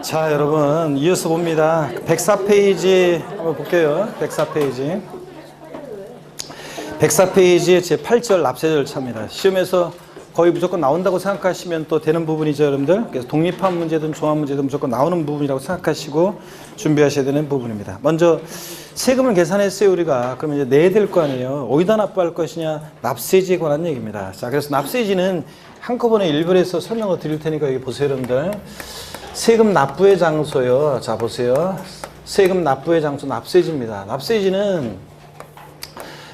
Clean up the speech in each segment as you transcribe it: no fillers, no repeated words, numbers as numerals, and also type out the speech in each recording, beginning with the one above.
자, 여러분 이어서 봅니다. 104페이지 한번 볼게요. 104페이지. 104페이지의 제8절 납세 절차입니다. 시험에서 거의 무조건 나온다고 생각하시면 또 되는 부분이죠, 여러분들. 그래서 독립한 문제든 종합 문제든 무조건 나오는 부분이라고 생각하시고 준비하셔야 되는 부분입니다. 먼저 세금을 계산했어요, 우리가. 그러면 이제 내야 될 거 아니에요. 어디다 납부할 것이냐? 납세지에 관한 얘기입니다. 자, 그래서 납세지는 한꺼번에 일별에서 설명을 드릴 테니까 여기 보세요, 여러분들. 세금 납부의 장소요. 자, 보세요. 세금 납부의 장소 납세지입니다. 납세지는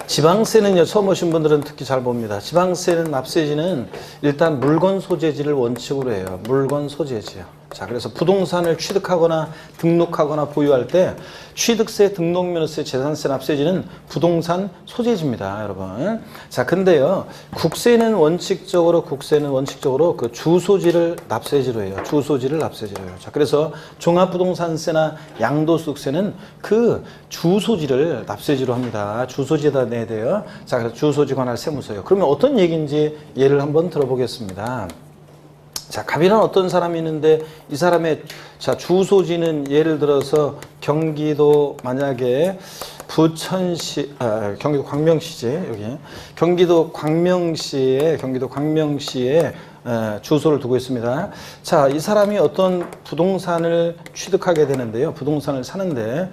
지방세는요, 처음 오신 분들은 특히 잘 봅니다. 지방세는 납세지는 일단 물건 소재지를 원칙으로 해요. 물건 소재지요. 자, 그래서 부동산을 취득하거나 등록하거나 보유할 때 취득세, 등록면허세, 재산세, 납세지는 부동산 소재지입니다, 여러분. 자, 근데요, 국세는 원칙적으로 그 주소지를 납세지로 해요. 주소지를 납세지로 해요. 자, 그래서 종합부동산세나 양도소득세는 그 주소지를 납세지로 합니다. 주소지에다 내야 돼요. 자, 그래서 주소지 관할 세무서요. 그러면 어떤 얘기인지 예를 한번 들어보겠습니다. 자, 갑이란 어떤 사람이 있는데 이 사람의 자 주소지는 예를 들어서 경기도 만약에 부천시 경기도 광명시지 여기 경기도 광명시에 주소를 두고 있습니다. 자, 이 사람이 어떤 부동산을 취득하게 되는데요. 부동산을 사는데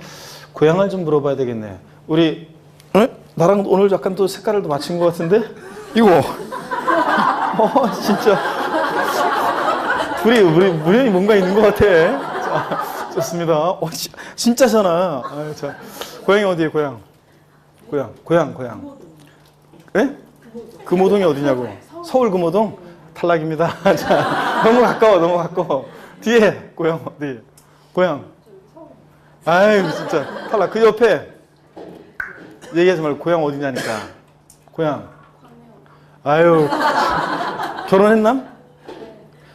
고향을 좀 물어봐야 되겠네. 우리 나랑 오늘 약간 또 색깔을 또 맞춘 것 같은데 이거 진짜. 우리 무련히 뭔가 있는 것 같아. 자, 좋습니다. 진짜잖아. 자, 고향이 어디에 고향? 고향. 예? 금호동이 어디냐고? 서울 금호동? 탈락입니다. 자, 너무 가까워. 뒤에 고향 어디? 고향. 아유, 진짜 탈락. 그 옆에 얘기하지 말고 고향 어디냐니까. 고향. 아유, 결혼했나?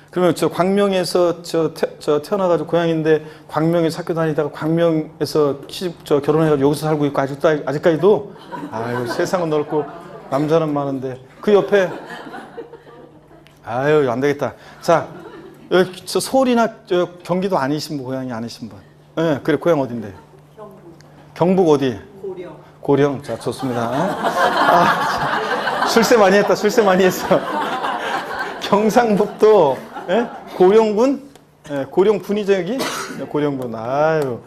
그러면 저 광명에서 저 태어나가지고 고향인데 광명에서 학교 다니다가 광명에서 결혼해가지고 여기서 살고 있고 아직까지도 아유, 세상은 넓고 남자는 많은데 그 옆에 아유, 안 되겠다. 자, 여기 저 서울이나 저 경기도 아니신 분, 고향이 아니신 분. 예, 그래, 고향 어딘데? 경북 어디? 고령. 자, 좋습니다. 자, 출세 많이 했어. 경상북도 예? 고령군? 예, 고령군이죠, 여기? 고령군. 아유,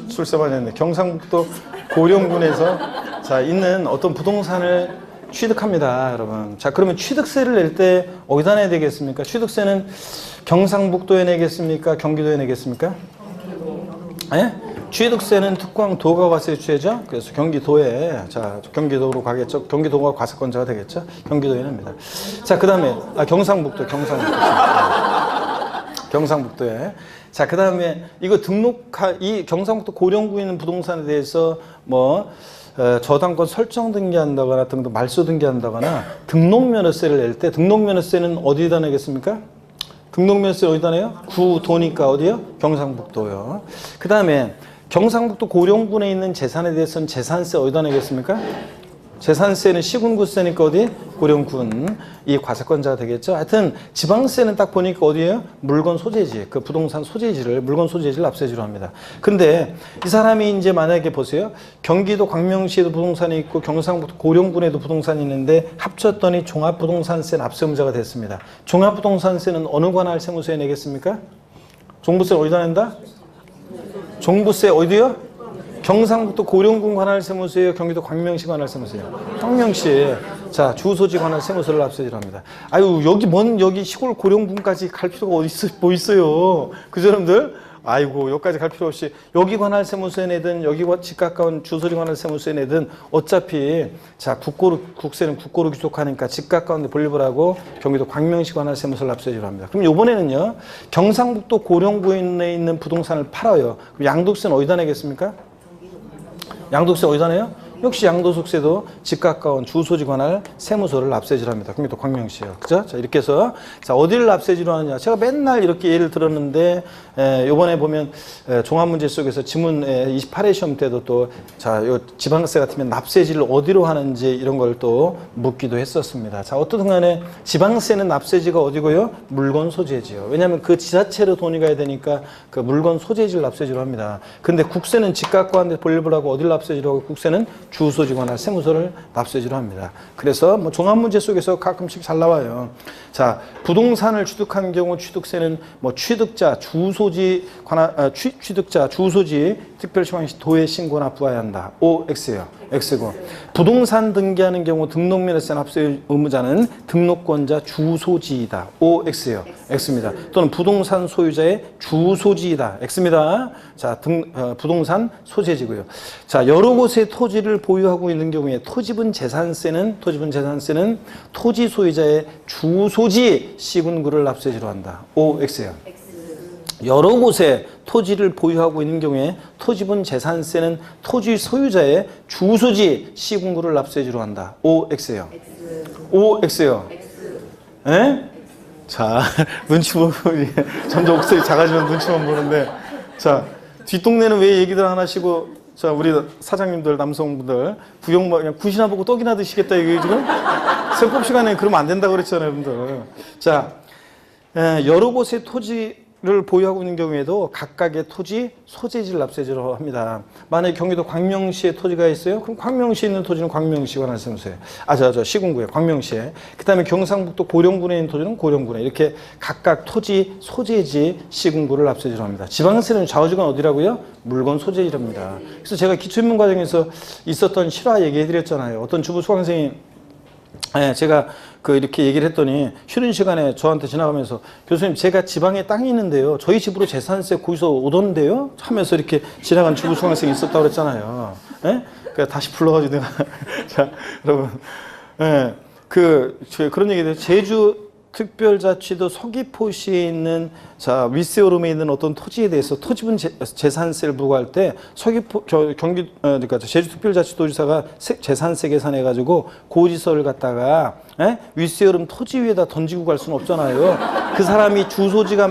출세 많이 했네. 경상북도 고령군에서 자, 있는 어떤 부동산을 취득합니다, 여러분. 자, 그러면 취득세를 낼 때 어디다 내야 되겠습니까? 취득세는 경상북도에 내겠습니까? 경기도에 내겠습니까? 예? 취득세는 특광도가 과세주체죠. 그래서 경기도에 자 경기도로 가겠죠. 경기도가 과세권자가 되겠죠. 경기도에 냅니다. 자, 그다음에 경상북도에 자, 그다음에 이거 이 경상북도 고령구에 있는 부동산에 대해서 뭐 저당권 설정 등기한다거나 등등 말소 등기한다거나 등록면허세를 낼 때 등록면허세는 어디다 내겠습니까? 등록면허세 어디다 내요? 구도니까 어디요? 경상북도요. 그 다음에 경상북도 고령군에 있는 재산에 대해서는 재산세 어디다 내겠습니까? 재산세는 시군구세니까 어디? 고령군. 이 과세권자가 되겠죠. 하여튼 지방세는 딱 보니까 어디예요? 물건 소재지. 그 부동산 소재지를 물건 소재지를 납세지로 합니다. 근데 이 사람이 이제 만약에 보세요. 경기도 광명시에도 부동산이 있고 경상북도 고령군에도 부동산이 있는데 합쳤더니 종합부동산세 납세 의무자가 됐습니다. 종합부동산세는 어느 관할 세무서에 내겠습니까? 종부세를 어디다 낸다? 종부세 어디요? 경상북도 고령군 관할 세무서예요? 경기도 광명시 관할 세무서예요? 광명시. 자, 주소지 관할 세무서를 납세지를 합니다. 아유, 여기 시골 고령군까지 갈 필요가 뭐 있어요? 그 사람들? 아이고, 여기까지 갈 필요 없이 여기 관할 세무서에 내든 여기와 집 가까운 주소지 관할 세무서에 내든 어차피 자, 국세는 국고로 귀속하니까 집 가까운 데 분립을 하고 경기도 광명시 관할 세무서를 납세지를 합니다. 그럼 이번에는요, 경상북도 고령구에 있는 부동산을 팔아요. 그럼 양도세는 어디다 내겠습니까? 양도세 어디다 내요? 역시 양도소득세도 집 가까운 주소지 관할 세무서를 납세지로 합니다. 경기도 광명시요. 그죠? 자, 이렇게 해서 자, 어디를 납세지로 하느냐. 제가 맨날 이렇게 예를 들었는데 요번에 보면 종합문제 속에서 지문 28회 시험 때도 또 자, 요 지방세 같으면 납세지를 어디로 하는지 이런 걸 또 묻기도 했었습니다. 자, 어떻든 간에 지방세는 납세지가 어디고요? 물건 소재지요. 왜냐하면 그 지자체로 돈이 가야 되니까 그 물건 소재지를 납세지로 합니다. 근데 국세는 집 갖고 하는데 볼일을 하고 어디를 납세지로 하고 국세는 주소지 관할 세무서를 납세지로 합니다. 그래서 뭐 종합문제 속에서 가끔씩 잘 나와요. 자, 부동산을 취득한 경우 취득세는 뭐 취득자 주소지 관할 취득자 주소지 특별시황시 도에 신고 납부해야 한다. OX예요. X고. 부동산 등기하는 경우 등록면허세 납세 의무자는 등록권자 주소지이다. OX예요. X입니다. 또는 부동산 소유자의 주소지이다. X입니다. 자, 부동산 소재지고요. 자, 여러 곳에 토지를 보유하고 있는 경우에 토지분 재산세는 토지 소유자의 주소지 시군구를 납세지로 한다. OX예요. 여러 곳에 토지를 보유하고 있는 경우에 토지분 재산세는 토지 소유자의 주소지 시군구를 납세지로 한다. OX예요. OX예요. 에? 자, 눈치 보고 점점 목소리 작아지면 눈치만 보는데 자, 뒷동네는 왜 얘기들 안 하시고 자, 우리 사장님들 남성분들 구경 그냥 굿이나 보고 떡이나 드시겠다 이게 지금 세법 시간에 그러면 안 된다고 그랬잖아요, 여러분들. 자, 여러 곳에 토지를 보유하고 있는 경우에도 각각의 토지 소재지를 납세지로 합니다. 만약에 경기도 광명시에 토지가 있어요? 그럼 광명시에 있는 토지는 광명시 관할세무서에 시군구에 광명시에 그 다음에 경상북도 고령군에 있는 토지는 고령군에 이렇게 각각 토지 소재지 시군구를 납세지로 합니다. 지방세는 좌우지간 어디라고요? 물건 소재지랍니다. 그래서 제가 기초입문 과정에서 있었던 실화 얘기해 드렸잖아요. 어떤 주부 수강생이 제가 이렇게 얘기를 했더니 쉬는 시간에 저한테 지나가면서 교수님 제가 지방에 땅이 있는데요. 저희 집으로 재산세 거기서 오던데요? 하면서 이렇게 지나간 주부 수강생이 있었다고 그랬잖아요. 예? 그러니까 다시 불러가지고 내가 자, 여러분 그런 얘기들 제주 특별자치도 서귀포시에 있는 자 윗세오름에 있는 어떤 토지에 대해서 토지분 재산세를 부과할 때 서귀포 그러니까 제주특별자치도지사가 재산세 계산해 가지고 고지서를 갖다가 윗세오름 토지 위에다 던지고 갈 수는 없잖아요. 그 사람이 주소지가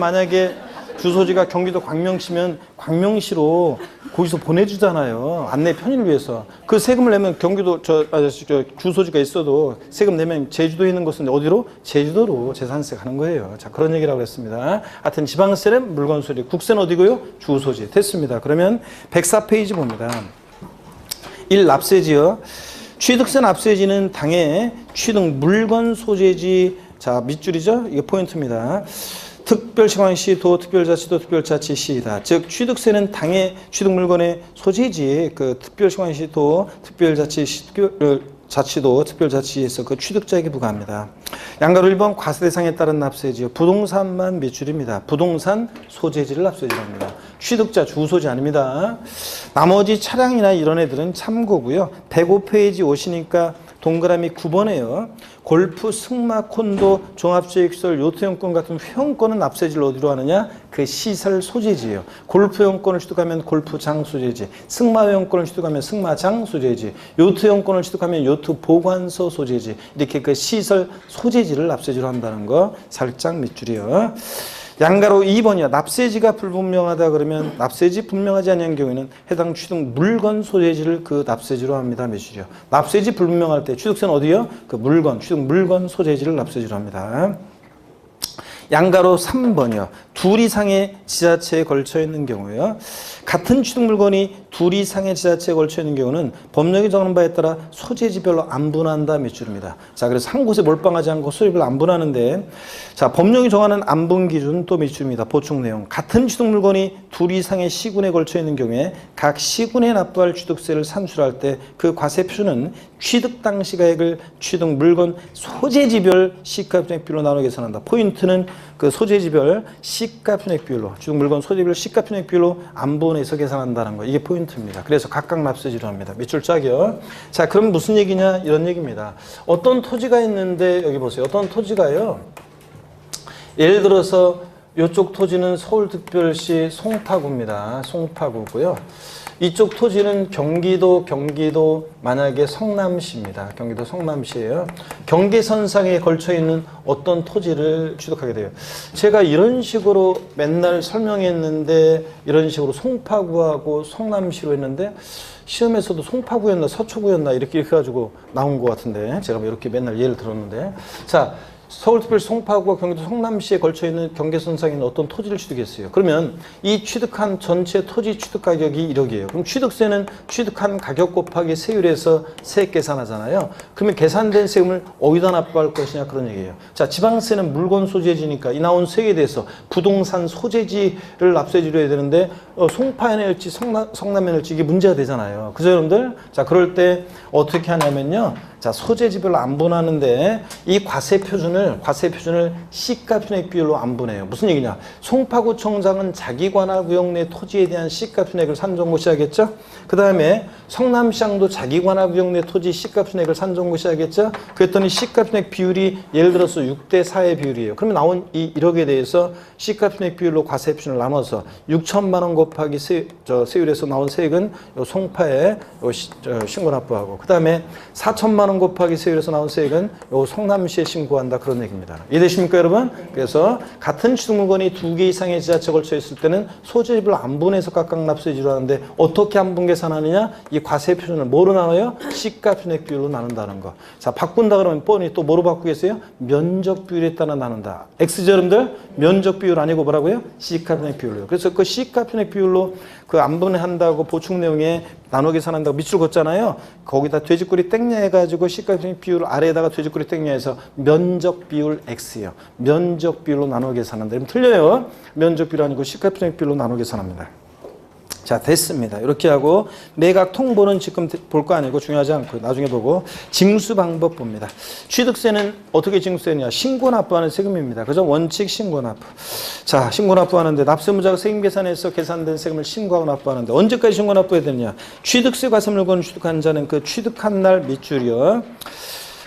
경기도 광명시면 광명시로 거기서 보내주잖아요. 안내 편의를 위해서. 그 세금을 내면 경기도 주소지가 있어도 세금 내면 제주도에 있는 것은 어디로? 제주도로 재산세 가는 거예요. 자, 그런 얘기라고 했습니다. 하여튼 지방세는 물건 소재, 국세는 어디고요? 주소지. 됐습니다. 그러면 104페이지 봅니다. 1. 납세지요. 취득세 납세지는 당해 취득 물건 소재지 자 밑줄이죠. 이게 포인트입니다. 특별시광시 도 특별자치도 특별자치시이다. 즉 취득세는 당해 취득 물건의 소재지 그 특별시광시 도 특별자치도 특별자치에서 그 취득자에게 부과합니다. 양가로 1번 과세 대상에 따른 납세지요. 부동산만 밑줄입니다. 부동산 소재지를 납세지로 합니다. 취득자 주소지 아닙니다. 나머지 차량이나 이런 애들은 참고고요. 105페이지 오시니까 동그라미 9번에요. 골프, 승마, 콘도, 종합체육시설, 요트용권 같은 회원권은 납세지를 어디로 하느냐? 그 시설 소재지예요. 골프 회원권을 취득하면 골프장 소재지, 승마 회원권을 취득하면 승마장 소재지, 요트 회원권을 취득하면 요트 보관소 소재지, 이렇게 그 시설 소재지를 납세지로 한다는 거 살짝 밑줄이요. 양가로 2번이야. 납세지가 불분명하다 그러면 납세지 분명하지 않은 경우에는 해당 취득 물건 소재지를 그 납세지로 합니다. 몇이죠? 납세지 불분명할 때 취득세는 어디요? 그 물건, 취득 물건 소재지를 납세지로 합니다. 양가로 3번이요. 둘 이상의 지자체에 걸쳐 있는 경우에요. 같은 취득 물건이 둘 이상의 지자체에 걸쳐 있는 경우는 법령이 정하는 바에 따라 소재지별로 안분한다 밑줄입니다. 자, 그래서 한 곳에 몰빵하지 않고 소재별로 안분하는데 자, 법령이 정하는 안분 기준 또 밑줄입니다. 보충 내용. 같은 취득 물건이 둘 이상의 시군에 걸쳐 있는 경우에 각 시군에 납부할 취득세를 산출할 때 그 과세표는 취득 당시 가액을 취득 물건 소재지별 시가 편액비율로 나눠 계산한다. 포인트는 그 소재지별 시가 편액비율로 취득 물건 소재지별 시가 편액비율로 안분해서 계산한다는 거. 이게 포인트입니다. 그래서 각각 납세지로 합니다. 밑줄 짝이요. 자, 그럼 무슨 얘기냐? 이런 얘기입니다. 어떤 토지가 있는데 여기 보세요. 어떤 토지가요. 예를 들어서 이쪽 토지는 서울특별시 송파구입니다. 송파구고요. 이쪽 토지는 경기도 만약에 성남시입니다. 경기도 성남시예요. 경계선상에 걸쳐 있는 어떤 토지를 취득하게 돼요. 제가 이런 식으로 맨날 설명했는데 이런 식으로 송파구하고 성남시로 했는데 시험에서도 송파구였나 서초구였나 이렇게 해가지고 나온 것 같은데 제가 이렇게 맨날 예를 들었는데 자 서울특별시 송파구와 경기도 성남시에 걸쳐있는 경계선상에 있는 어떤 토지를 취득했어요. 그러면 이 취득한 전체 토지 취득 가격이 1억이에요. 그럼 취득세는 취득한 가격 곱하기 세율에서 세액 계산하잖아요. 그러면 계산된 세금을 어디다 납부할 것이냐 그런 얘기예요. 자, 지방세는 물건 소재지니까 이 나온 세액에 대해서 부동산 소재지를 납세해주려 해야 되는데 송파에 낼지 성남에 낼지 이게 문제가 되잖아요. 그죠 여러분들? 자, 그럴 때 어떻게 하냐면요. 자, 소재지별로 안분하는데 이 과세 표준을 시가 편액 비율로 안분해요. 무슨 얘기냐? 송파구청장은 자기 관할 구역 내 토지에 대한 시가 편액을 산정고시하겠죠? 그 다음에 성남시장도 자기 관할 구역 내 토지 시가 편액을 산정고시하겠죠? 그랬더니 시가 편액 비율이 예를 들어서 6대 4의 비율이에요. 그러면 나온 이 1억에 대해서 시가 편액 비율로 과세 표준을 나눠서 6천만 원 곱하기 세율에서 나온 세액은 요 송파에 신고 납부하고 그 다음에 4천만 원 곱하기 세율에서 나온 세액은 요 성남시에 신고한다 그런 얘기입니다. 이해되십니까 여러분? 그래서 같은 취득물건이 2개 이상의 지자체에 걸쳐 있을 때는 소재지별로 안분해서 각각 납세지로 하는데 어떻게 안분 계산하느냐? 이 과세 표준을 뭐로 나눠요? 시가 편액 비율로 나눈다는 거. 자, 바꾼다 그러면 뻔히 또 뭐로 바꾸겠어요? 면적 비율에 따라 나눈다. X죠 여러분들? 면적 비율 아니고 뭐라고요? 시가 편액 비율로. 그래서 그 시가 편액 비율로 그 안분한다고 보충 내용에 나눠 계산한다고 밑줄 걷잖아요. 거기다 돼지꼬리 땡냐 해가지고 시가 편액 비율 아래에다가 돼지꼬리 땡냐 해서 면적 비율 X예요. 면적 비율로 나눠 계산한다. 그럼 틀려요. 면적 비율 아니고 시가 편액 비율로 나눠 계산합니다. 자, 됐습니다. 이렇게 하고 매각 통보는 지금 볼 거 아니고 중요하지 않고 나중에 보고 징수 방법 봅니다. 취득세는 어떻게 징수되느냐? 신고 납부하는 세금입니다. 그죠? 원칙 신고 납부. 자, 신고 납부하는데 납세무자가 세금 계산해서 계산된 세금을 신고하고 납부하는데 언제까지 신고 납부해야 되느냐? 취득세 과세 물건을 취득한 자는 그 취득한 날 밑줄이요.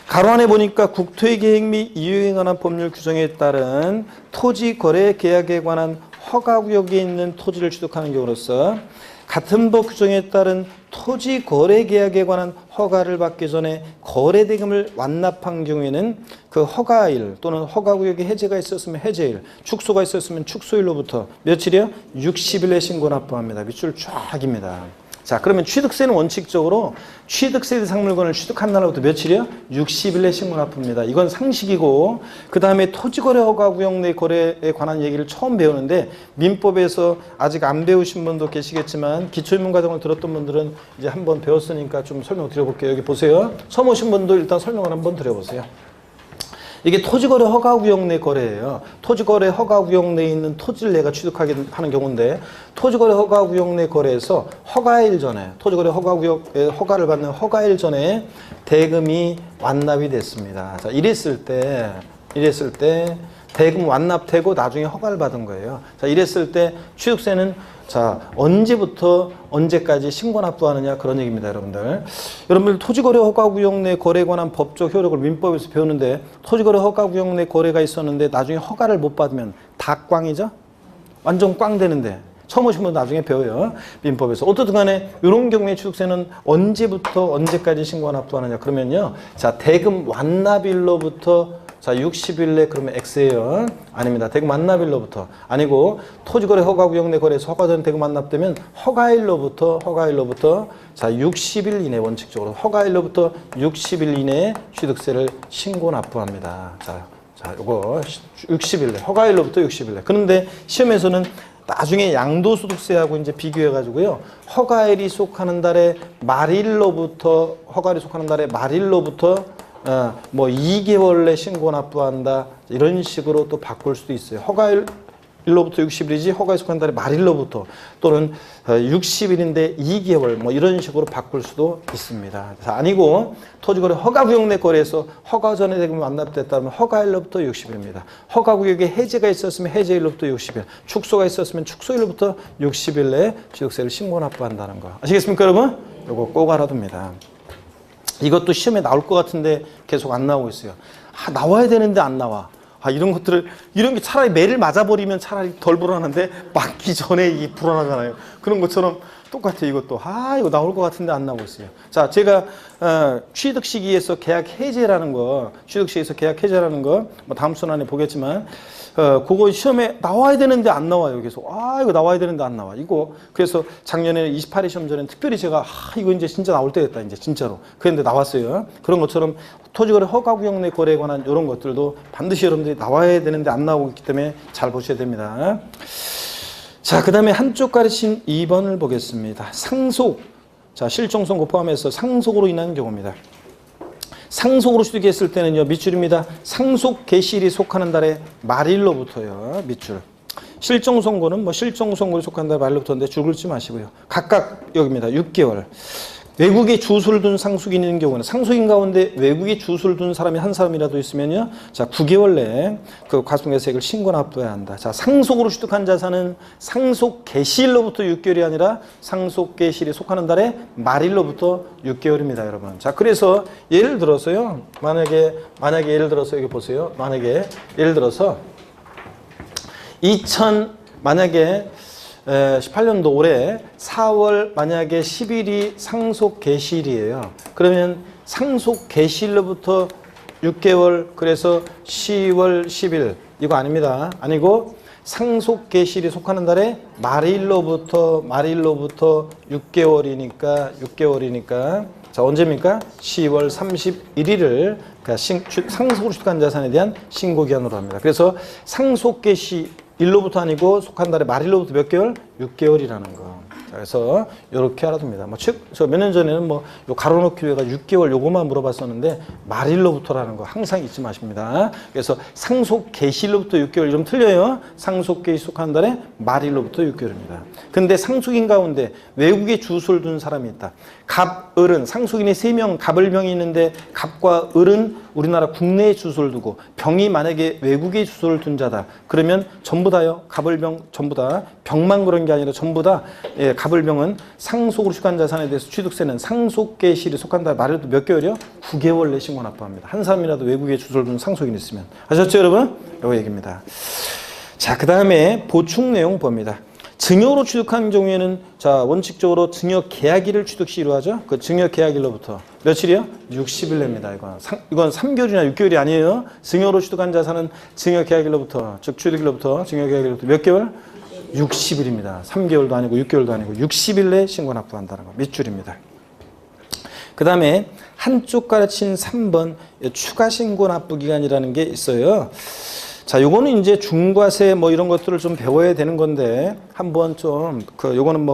가로 안에 보니까 국토의 계획 및 이유에 관한 법률 규정에 따른 토지 거래 계약에 관한 허가구역에 있는 토지를 취득하는 경우로서 같은 법 규정에 따른 토지 거래 계약에 관한 허가를 받기 전에 거래대금을 완납한 경우에는 그 허가일 또는 허가구역에 해제가 있었으면 해제일, 축소가 있었으면 축소일로부터 며칠이요? 60일에 신고 납부합니다. 밑줄 쫙입니다. 자, 그러면 취득세는 원칙적으로 취득세 대상 물건을 취득한 날로부터 며칠이요? 60일에 신고 납부입니다. 이건 상식이고 그 다음에 토지거래 허가구역 내 거래에 관한 얘기를 처음 배우는데 민법에서 아직 안 배우신 분도 계시겠지만 기초입문과정을 들었던 분들은 이제 한번 배웠으니까 좀 설명 드려볼게요. 여기 보세요. 처음 오신 분도 일단 설명을 한번 드려보세요. 이게 토지거래 허가구역 내 거래예요. 토지거래 허가구역 내에 있는 토지를 내가 취득하게 하는 경우인데 토지거래 허가구역 내 거래에서 허가일 전에 토지거래 허가구역에 허가를 받는 허가일 전에 대금이 완납이 됐습니다. 자, 이랬을 때 대금 완납되고 나중에 허가를 받은 거예요. 자, 이랬을 때 취득세는 자, 언제부터 언제까지 신고 납부하느냐 그런 얘기입니다, 여러분들. 여러분들 토지거래 허가구역 내 거래에 관한 법적 효력을 민법에서 배우는데 토지거래 허가구역 내 거래가 있었는데 나중에 허가를 못 받으면 다 꽝이죠? 완전 꽝 되는데 처음 오신 분 나중에 배워요. 민법에서. 어떻든 간에 이런 경우에 취득세는 언제부터 언제까지 신고 납부하느냐 그러면요. 자, 대금 완납일로부터 자, 60일 내 그러면 X예요. 아닙니다. 대금 완납일로부터. 아니고 토지거래 허가구역 내 거래에서 허가 전 대금 완납되면 허가일로부터 자, 60일 이내 원칙적으로 허가일로부터 60일 이내에 취득세를 신고 납부합니다. 자, 요거 60일 내 허가일로부터 60일 내. 그런데 시험에서는 나중에 양도소득세하고 이제 비교해 가지고요. 허가일이 속하는 달의 말일로부터 뭐 2개월 내 신고 납부한다 이런 식으로 또 바꿀 수도 있어요. 허가일로부터 60일이지 허가에 속한 달의 말일로부터 또는 60일인데 2개월 뭐 이런 식으로 바꿀 수도 있습니다. 아니고 토지거래 허가구역 내 거래에서 허가 전에 대금이 완납됐다면 허가일로부터 60일입니다. 허가구역에 해제가 있었으면 해제일로부터 60일, 축소가 있었으면 축소일로부터 60일 내에 취득세를 신고 납부한다는 거. 아시겠습니까 여러분? 요거 꼭 알아둡니다. 이것도 시험에 나올 것 같은데 계속 안 나오고 있어요. 아, 나와야 되는데 안 나와. 아, 이런 게 차라리 매를 맞아버리면 차라리 덜 불안한데 맞기 전에 이게 불안하잖아요. 그런 것처럼 똑같아요. 이것도. 이거 나올 것 같은데 안 나오고 있어요. 자, 제가 취득 시기에서 계약 해제라는 거, 취득 시기에서 계약 해제라는 거, 뭐 다음 순환에 보겠지만, 그거 시험에 나와야 되는데 안 나와요. 계속. 이거 나와야 되는데 안 나와. 이거. 그래서 작년에 28회 시험 전에 특별히 제가, 이거 이제 진짜 나올 때 됐다. 이제 진짜로. 그런데 나왔어요. 그런 것처럼 토지거래 허가구역 내 거래에 관한 이런 것들도 반드시 여러분들이 나와야 되는데 안 나오고 있기 때문에 잘 보셔야 됩니다. 자, 그 다음에 한쪽 가르친 2번을 보겠습니다. 상속. 자, 실종 선고 포함해서 상속으로 인한 경우입니다. 상속으로 취득했을 때는요, 밑줄입니다. 상속 개시일이 속하는 달의 말일로부터요, 밑줄. 실종 선고는 뭐 실종 선고에 속한 달 말일로부터인데 줄 긋지 마시고요. 각각 여기입니다. 6개월. 외국에 주소를 둔 상속인이 있는 경우는 상속인 가운데 외국에 주소를 둔 사람이 한 사람이라도 있으면요. 자, 9개월 내에 그 과속세액을 신고 납부해야 한다. 자, 상속으로 취득한 자산은 상속 개시일로부터 6개월이 아니라 상속 개시일이 속하는 달의 말일로부터 6개월입니다, 여러분. 자, 그래서 예를 들어서요. 만약에 예를 들어서 여기 보세요. 만약에 예를 들어서 만약에 18년도 올해 4월 만약에 10일이 상속 개시일이에요. 그러면 상속 개시일로부터 6개월, 그래서 10월 10일 이거 아닙니다. 아니고 상속 개시일이 속하는 달에 말일로부터 6개월이니까 자, 언제입니까? 10월 31일을 그러니까 상속으로 취득한 자산에 대한 신고기한으로 합니다. 그래서 상속 개시 일로부터 아니고 속한 달에 말일로부터 몇 개월? 6개월이라는 거. 자, 그래서 이렇게 알아둡니다. 저 몇 년 전에는 요 가로놓기로 해가지고 6개월 요거만 물어봤었는데 말일로부터라는 거 항상 잊지 마십니다. 그래서 상속 개시일로부터 6개월 이러면 틀려요. 상속 개시 속한 달에 말일로부터 6개월입니다. 근데 상속인 가운데 외국에 주소를 둔 사람이 있다. 갑, 을은 상속인이 3명, 갑을 병이 있는데 갑과 을은 우리나라 국내에 주소를 두고 병이 만약에 외국에 주소를 둔 자다. 그러면 전부 다요. 갑을 병 전부 다 병만 그런 게 아니라 전부 다 갑을 병은 상속으로 취득한 자산에 대해서 취득세는 상속 개시일이 속한 달 말에도 몇 개월이요? 9개월 내 신고 납부합니다. 한 사람이라도 외국에 주소를 둔 상속인이 있으면. 아셨죠, 여러분? 이거 얘기입니다. 자, 그 다음에 보충 내용 봅니다. 증여로 취득한 경우에는 자, 원칙적으로 증여 계약일을 취득 시로 하죠. 그 증여 계약일로부터 며칠이요? 60일 냅니다. 이건 3개월이나 6개월이 아니에요. 증여로 취득한 자산은 증여 계약일로부터, 즉 취득일로부터 증여 계약일로부터 몇 개월? 60일입니다. 3개월도 아니고 6개월도 아니고 60일 내에 신고 납부한다는 거. 밑줄입니다. 그 다음에 한쪽 가르친 3번 추가 신고 납부 기간이라는 게 있어요. 자, 요거는 이제 중과세 뭐 이런 것들을 좀 배워야 되는 건데 한번 좀 요거는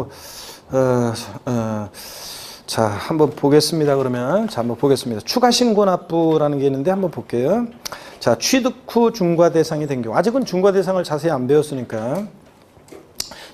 자, 한번 보겠습니다. 그러면 자, 한번 보겠습니다. 추가 신고 납부라는 게 있는데 한번 볼게요. 자, 취득 후 중과 대상이 된 경우 아직은 중과 대상을 자세히 안 배웠으니까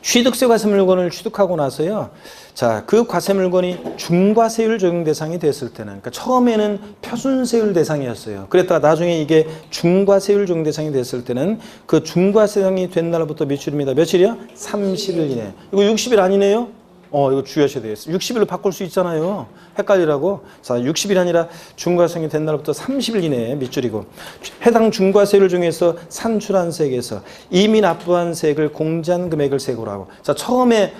취득세 과세 물건을 취득하고 나서요. 자, 그 과세 물건이 중과세율 적용 대상이 됐을 때는, 그러니까 처음에는 표준세율 대상이었어요. 그랬다가 나중에 이게 중과세율 적용 대상이 됐을 때는 그 중과세상이 된 날부터 며칠입니다. 며칠이요? 30일 이내. 이거 60일 아니네요? 이거 주의하셔야 되겠어요. 60일로 바꿀 수 있잖아요. 헷갈리라고. 자, 60일 아니라 중과세상이 된 날부터 30일 이내에 밑줄이고 해당 중과세율 중에서 산출한 세액에서 이미 납부한 세액을 공제한 금액을 세액으로 하고 자, 처음에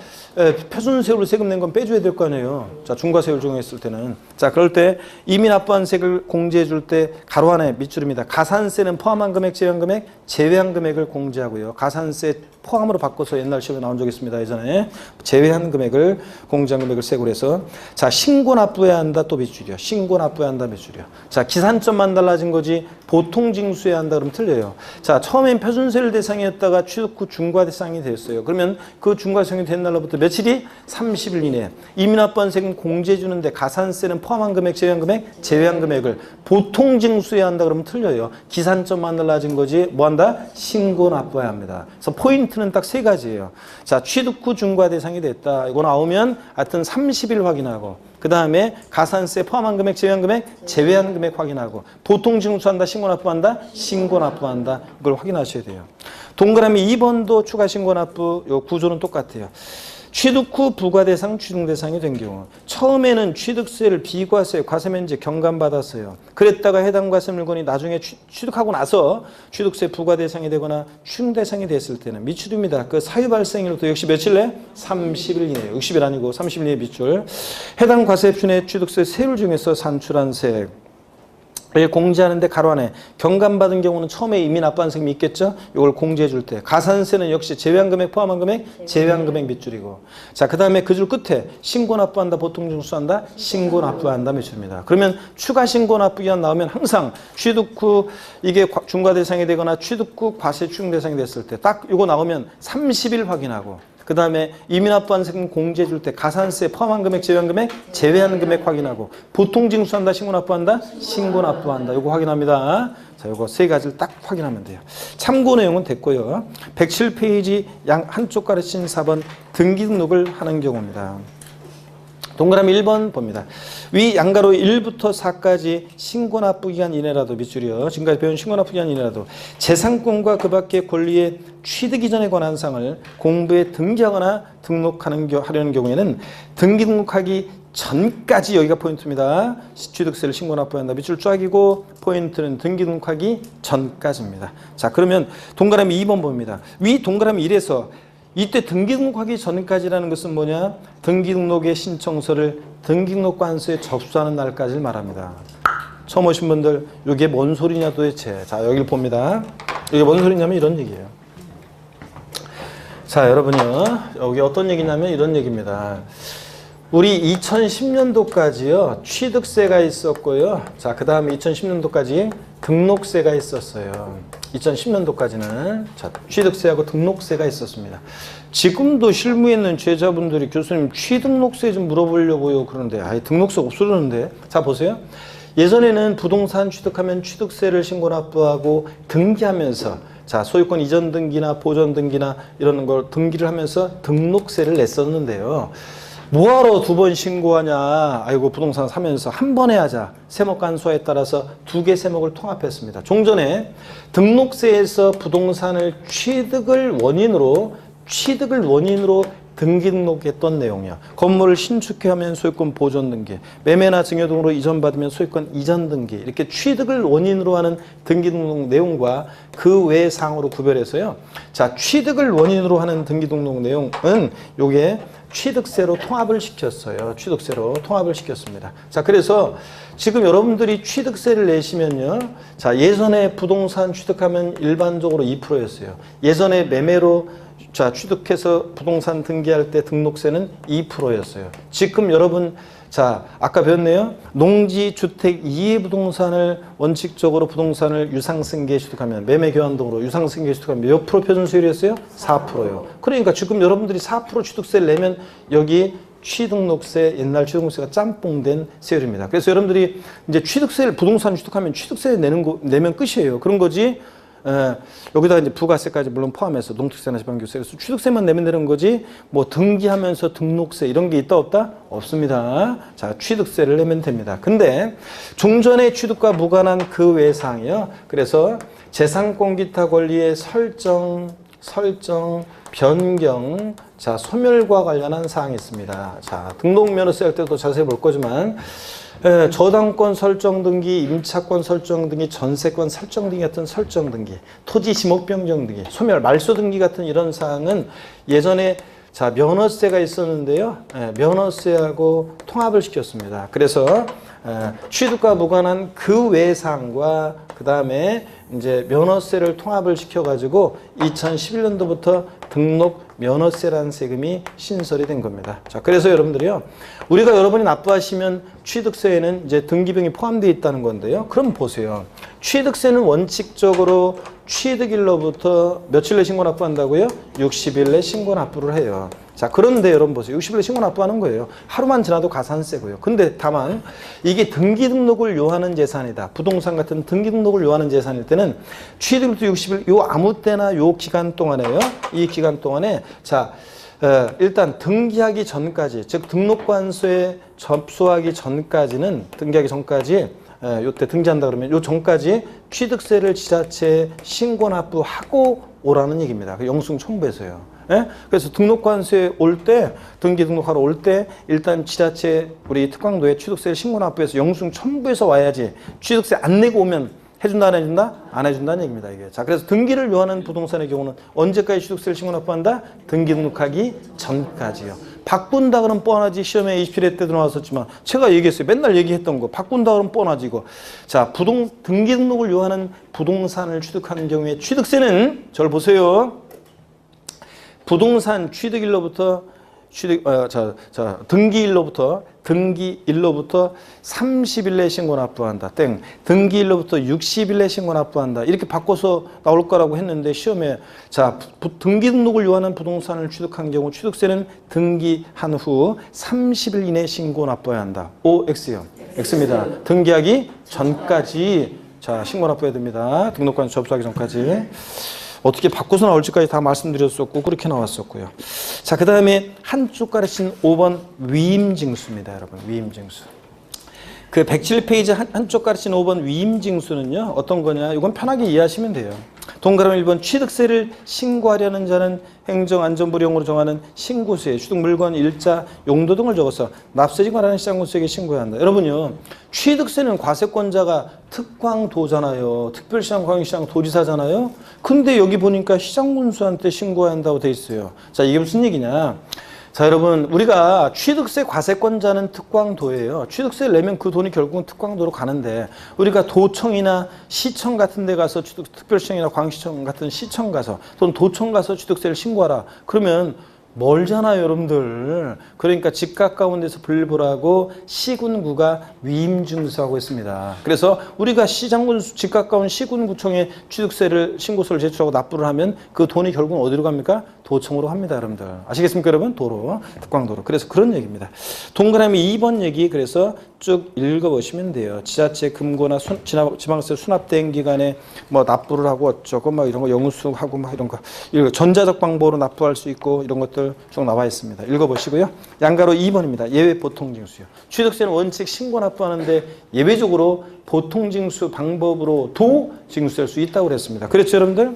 표준세율로 세금 낸 건 빼줘야 될 거 아니에요. 자, 중과세율 적용했을 때는. 자, 그럴 때 이미 납부한 세액을 공제해 줄 때 가로 안에 밑줄입니다. 가산세는 포함한 금액, 제외한 금액, 제외한 금액을 공제하고요. 가산세 포함으로 바꿔서 옛날 시험에 나온 적이 있습니다. 예전에. 제외한 금액을 공제한 금액을 세액으로 해서 자, 신고 납부해야 한다 또 밑줄이요. 신고 납부해야 한다 밑줄이요. 자, 기산점만 달라진 거지 보통 징수해야 한다 그러면 틀려요. 자, 처음엔 표준세율 대상이었다가 취득 후 중과 대상이 됐어요. 그러면 그 중과 대상이 된 날로부터 며칠이? 30일 이내. 이미 납부한 세금 공제해 주는데 가산세는 포함한 금액, 제외한 금액, 제외한 금액을 보통 징수해야 한다 그러면 틀려요. 기산점만 달라진 거지 뭐 한다? 신고 납부해야 합니다. 그래서 포인트는 딱 3가지예요. 자, 취득 후 중과 대상이 됐다. 이거 나오면 하여튼 30일 확인하고 그 다음에 가산세 포함한 금액, 제외한 금액, 제외한 금액 확인하고 보통 징수한다, 신고 납부한다, 신고 납부한다. 이걸 확인하셔야 돼요. 동그라미 2번도 추가 신고 납부 요 구조는 똑같아요. 취득 후 부과대상, 취득대상이 된 경우 처음에는 취득세를 비과세, 과세면제 경감받았어요. 그랬다가 해당 과세 물건이 나중에 취득하고 나서 취득세 부과대상이 되거나 취득대상이 됐을 때는 미출입니다. 그 사유 발생일부터 역시 며칠 내? 30일 이내에. 60일 아니고 30일 이내 미출. 해당 과세표 내 취득세 세율 중에서 산출한 세액 을 공제하는데 가로 안에 경감받은 경우는 처음에 이미 납부한 세금이 있겠죠? 이걸 공제해 줄 때 가산세는 역시 제외한 금액 포함한 금액 제외한 금액 밑줄이고 자 그 다음에 그 줄 끝에 신고 납부한다 보통 징수한다 신고 납부한다 밑줄입니다. 그러면 추가 신고 납부 기한 나오면 항상 취득 후 이게 중과 대상이 되거나 취득 후 과세 추징 대상이 됐을 때 딱 이거 나오면 30일 확인하고 그 다음에 이미 납부한 세금 공제해 줄 때 가산세 포함한 금액, 제외한 금액, 제외한 금액 확인하고 보통 징수한다, 신고 납부한다, 신고 납부한다. 요거 확인합니다. 자, 요거 세 가지를 딱 확인하면 돼요. 참고 내용은 됐고요. 107페이지 양 한쪽 가르친 4번 등기 등록을 하는 경우입니다. 동그라미 1번 봅니다. 위 양가로 1부터 4까지 신고납부 기간 이내라도 밑줄이요. 지금까지 배운 신고납부 기간 이내라도 재산권과 그 밖의 권리의 취득 이전에 관한 사항을 공부에 등기하거나 하려는 경우에는 등기 등록하기 전까지 여기가 포인트입니다. 취득세를 신고납부한다. 밑줄 쫙이고 포인트는 등기 등록하기 전까지입니다. 자 그러면 동그라미 2번 봅니다. 위 동그라미 1에서 이때 등기 등록하기 전까지라는 것은 뭐냐? 등기 등록의 신청서를 등기등록관서에 접수하는 날까지를 말합니다. 처음 오신 분들 이게 뭔 소리냐 도대체. 자 여기를 봅니다. 이게 뭔 소리냐면 이런 얘기예요. 자 여러분요. 여기 어떤 얘기냐면 이런 얘기입니다. 우리 2010년도까지요. 취득세가 있었고요. 자 그 다음에 2010년도까지 등록세가 있었어요. 2010년도까지는 자, 취득세하고 등록세가 있었습니다. 지금도 실무에 있는 제자분들이 교수님 취등록세 좀 물어보려고요. 그러는데 아예 등록세 없어졌는데 자 보세요. 예전에는 부동산 취득하면 취득세를 신고납부하고 등기하면서 자 소유권 이전 등기나 보전 등기나 이런 걸 등기를 하면서 등록세를 냈었는데요. 뭐하러 두 번 신고하냐. 아이고 부동산 사면서 한 번에 하자. 세목 간소화에 따라서 두 개 세목을 통합했습니다. 종전에 등록세에서 부동산을 취득을 원인으로 등기 등록했던 내용이야. 건물을 신축하면 소유권 보존 등기, 매매나 증여 등으로 이전받으면 소유권 이전 등기 이렇게 취득을 원인으로 하는 등기 등록 내용과 그 외의 사항으로 구별해서요. 자 취득을 원인으로 하는 등기 등록 내용은 요게 취득세로 통합을 시켰어요. 취득세로 통합을 시켰습니다. 자, 그래서 지금 여러분들이 취득세를 내시면요. 자, 예전에 부동산 취득하면 일반적으로 2%였어요. 예전에 매매로 자, 취득해서 부동산 등기할 때 등록세는 2%였어요. 지금 여러분 자, 아까 배웠네요. 농지, 주택, 이해 부동산을 원칙적으로 부동산을 유상승계에 취득하면 매매 교환 등으로 유상승계에 취득하면 몇 프로 표준세율이었어요? 4%요. 그러니까 지금 여러분들이 4% 취득세를 내면 여기 취등록세, 옛날 취등록세가 짬뽕된 세율입니다. 그래서 여러분들이 이제 취득세를 부동산 취득하면 취득세 내면 끝이에요. 그런 거지. 여기다가 이제 부가세까지 물론 포함해서 농특세나 지방교세 그래서 취득세만 내면 되는 거지 뭐 등기하면서 등록세 이런 게 있다 없다? 없습니다. 자 취득세를 내면 됩니다. 근데 종전의 취득과 무관한 그 외의 사항이요. 그래서 재산권 기타 권리의 설정, 변경, 자 소멸과 관련한 사항이 있습니다. 자 등록면허세 할 때도 자세히 볼 거지만 저당권 설정 등기, 임차권 설정 등기, 전세권 설정 등기 같은 설정 등기, 토지 지목 변경 등기, 소멸, 말소 등기 같은 이런 사항은 예전에 자 면허세가 있었는데요. 면허세하고 통합을 시켰습니다. 그래서 취득과 무관한 그 외의 사항과 그 다음에 이제 면허세를 통합을 시켜가지고 2011년도부터 등록 면허세라는 세금이 신설이 된 겁니다. 자, 그래서 여러분들이요, 우리가 여러분이 납부하시면 취득세에는 이제 등기비용이 포함되어 있다는 건데요. 그럼 보세요. 취득세는 원칙적으로 취득일로부터 며칠 내 신고 납부한다고요? 60일 내 신고 납부를 해요. 자, 그런데 여러분 보세요. 60일 내 신고 납부하는 거예요. 하루만 지나도 가산세고요. 근데 다만 이게 등기 등록을 요하는 재산이다. 부동산 같은 등기 등록을 요하는 재산일 때는 취득일부터 60일 요 아무 때나 요 기간 동안에요. 이 기간 동안에 자 일단 등기하기 전까지 즉 등록관서에 접수하기 전까지는 등기하기 전까지 요때 등기한다 그러면 요 전까지 취득세를 지자체에 신고 납부하고 오라는 얘기입니다. 그 영수증 첨부해서요. 예? 그래서 등록관세에 올 때, 등기 등록하러 올 때 일단 지자체 우리 특강도에 취득세를 신고 납부해서 영수증 첨부해서 와야지 취득세 안 내고 오면 해준다 안 해준다? 안 해준다는 얘기입니다. 이게. 자, 그래서 등기를 요하는 부동산의 경우는 언제까지 취득세를 신고 납부한다? 등기 등록하기 전까지요. 바꾼다 그러면 뻔하지. 시험에 27회 때도 나왔었지만 제가 얘기했어요. 맨날 얘기했던 거. 바꾼다 그러면 뻔하지 이거. 자, 등기 등록을 요하는 부동산을 취득하는 경우에 취득세는 저를 보세요. 부동산 취득일로부터 등기일로부터 30일 내에 신고 납부한다. 땡. 등기일로부터 60일 내에 신고 납부한다. 이렇게 바꿔서 나올 거라고 했는데 시험에 자, 등기 등록을 요하는 부동산을 취득한 경우 취득세는 등기한 후 30일 이내에 신고 납부해야 한다. O, X요. X입니다. 등기하기 전까지 자, 신고 납부해야 됩니다. 등록관 접수하기 전까지. 어떻게 바꿔서 나올지까지 다 말씀드렸었고 그렇게 나왔었고요. 자, 그 다음에 한쪽 가르친 5번 위임징수입니다. 여러분, 위임징수. 그 107페이지 한쪽 가르친 5번 위임징수는요. 어떤 거냐. 이건 편하게 이해하시면 돼요. 동그라미 1번 취득세를 신고하려는 자는 행정안전부령으로 정하는 신고수에 취득 물건, 일자, 용도 등을 적어서 납세지 관하는 시장군수에게 신고해야 한다. 여러분요. 취득세는 과세권자가 특광도잖아요. 특별시장, 광역시장, 도지사잖아요. 근데 여기 보니까 시장군수한테 신고해야 한다고 돼 있어요. 자, 이게 무슨 얘기냐. 자, 여러분, 우리가 취득세 과세권자는 특광도예요. 취득세를 내면 그 돈이 결국은 특광도로 가는데 우리가 도청이나 시청 같은 데 가서 특별시청이나 광시청 같은 시청 가서 또는 도청 가서 취득세를 신고하라. 그러면 멀잖아요, 여러분들. 그러니까 집 가까운 데서 불보라고 시군구가 위임징수하고 있습니다. 그래서 우리가 집 가까운 시군구청에 취득세를 신고서를 제출하고 납부를 하면 그 돈이 결국은 어디로 갑니까? 도청으로 갑니다, 여러분들. 아시겠습니까, 여러분? 도로, 특광도로. 그래서 그런 얘기입니다. 동그라미 2번 얘기 그래서 쭉 읽어보시면 돼요. 지자체 금고나 지방세 수납대행 기간에 뭐 납부를 하고 어쩌고 막 이런 거 영수하고 막 이런 거 전자적 방법으로 납부할 수 있고 이런 것들 쭉 나와 있습니다. 읽어보시고요. 양가로 2번입니다. 예외 보통징수요. 취득세는 원칙 신고 납부하는데 예외적으로 보통징수 방법으로도 징수할 수 있다고 그랬습니다. 그렇죠, 여러분들?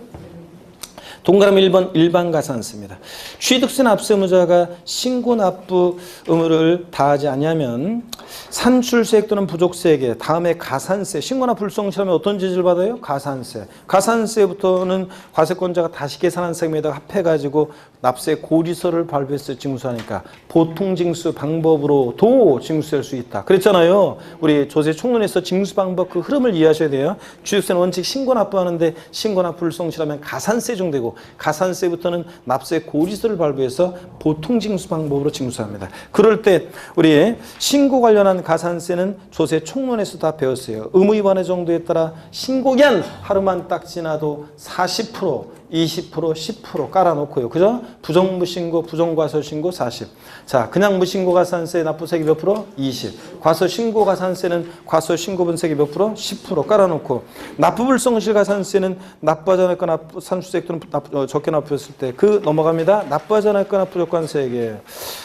동그라미 1번 일반 가산세입니다. 취득세 납세무자가 신고 납부 의무를 다하지 않으면 산출세액 또는 부족세액에 다음에 가산세, 신고나 불성실하면 어떤 제재를 받아요? 가산세. 가산세부터는 과세권자가 다시 계산한 세금에다가 합해가지고 납세 고지서를 발부해서 징수하니까 보통징수 방법으로도 징수할 수 있다. 그랬잖아요. 우리 조세 총론에서 징수 방법 그 흐름을 이해하셔야 돼요. 취득세는 원칙 신고 납부하는데 신고나 불성실하면 가산세 중되고 가산세부터는 납세 고지서를 발부해서 보통징수 방법으로 징수합니다. 그럴 때 우리 신고 관련한 가산세는 조세 총론에서 다 배웠어요. 의무 위반의 정도에 따라 신고기한 하루만 딱 지나도 40%, 20%, 10% 깔아놓고요. 그죠? 부정무신고, 부정과소신고 40. 자, 그냥 무신고 가산세 납부세액이 몇 프로? 20. 과소신고 가산세는 과소신고분세액이 몇 프로? 10% 깔아놓고 납부불성실 가산세는 납부하지 않을 거 산출세액 또는 적게 납부했을 때 그 넘어갑니다. 납부하지 않을 거 납부조건세액이에요.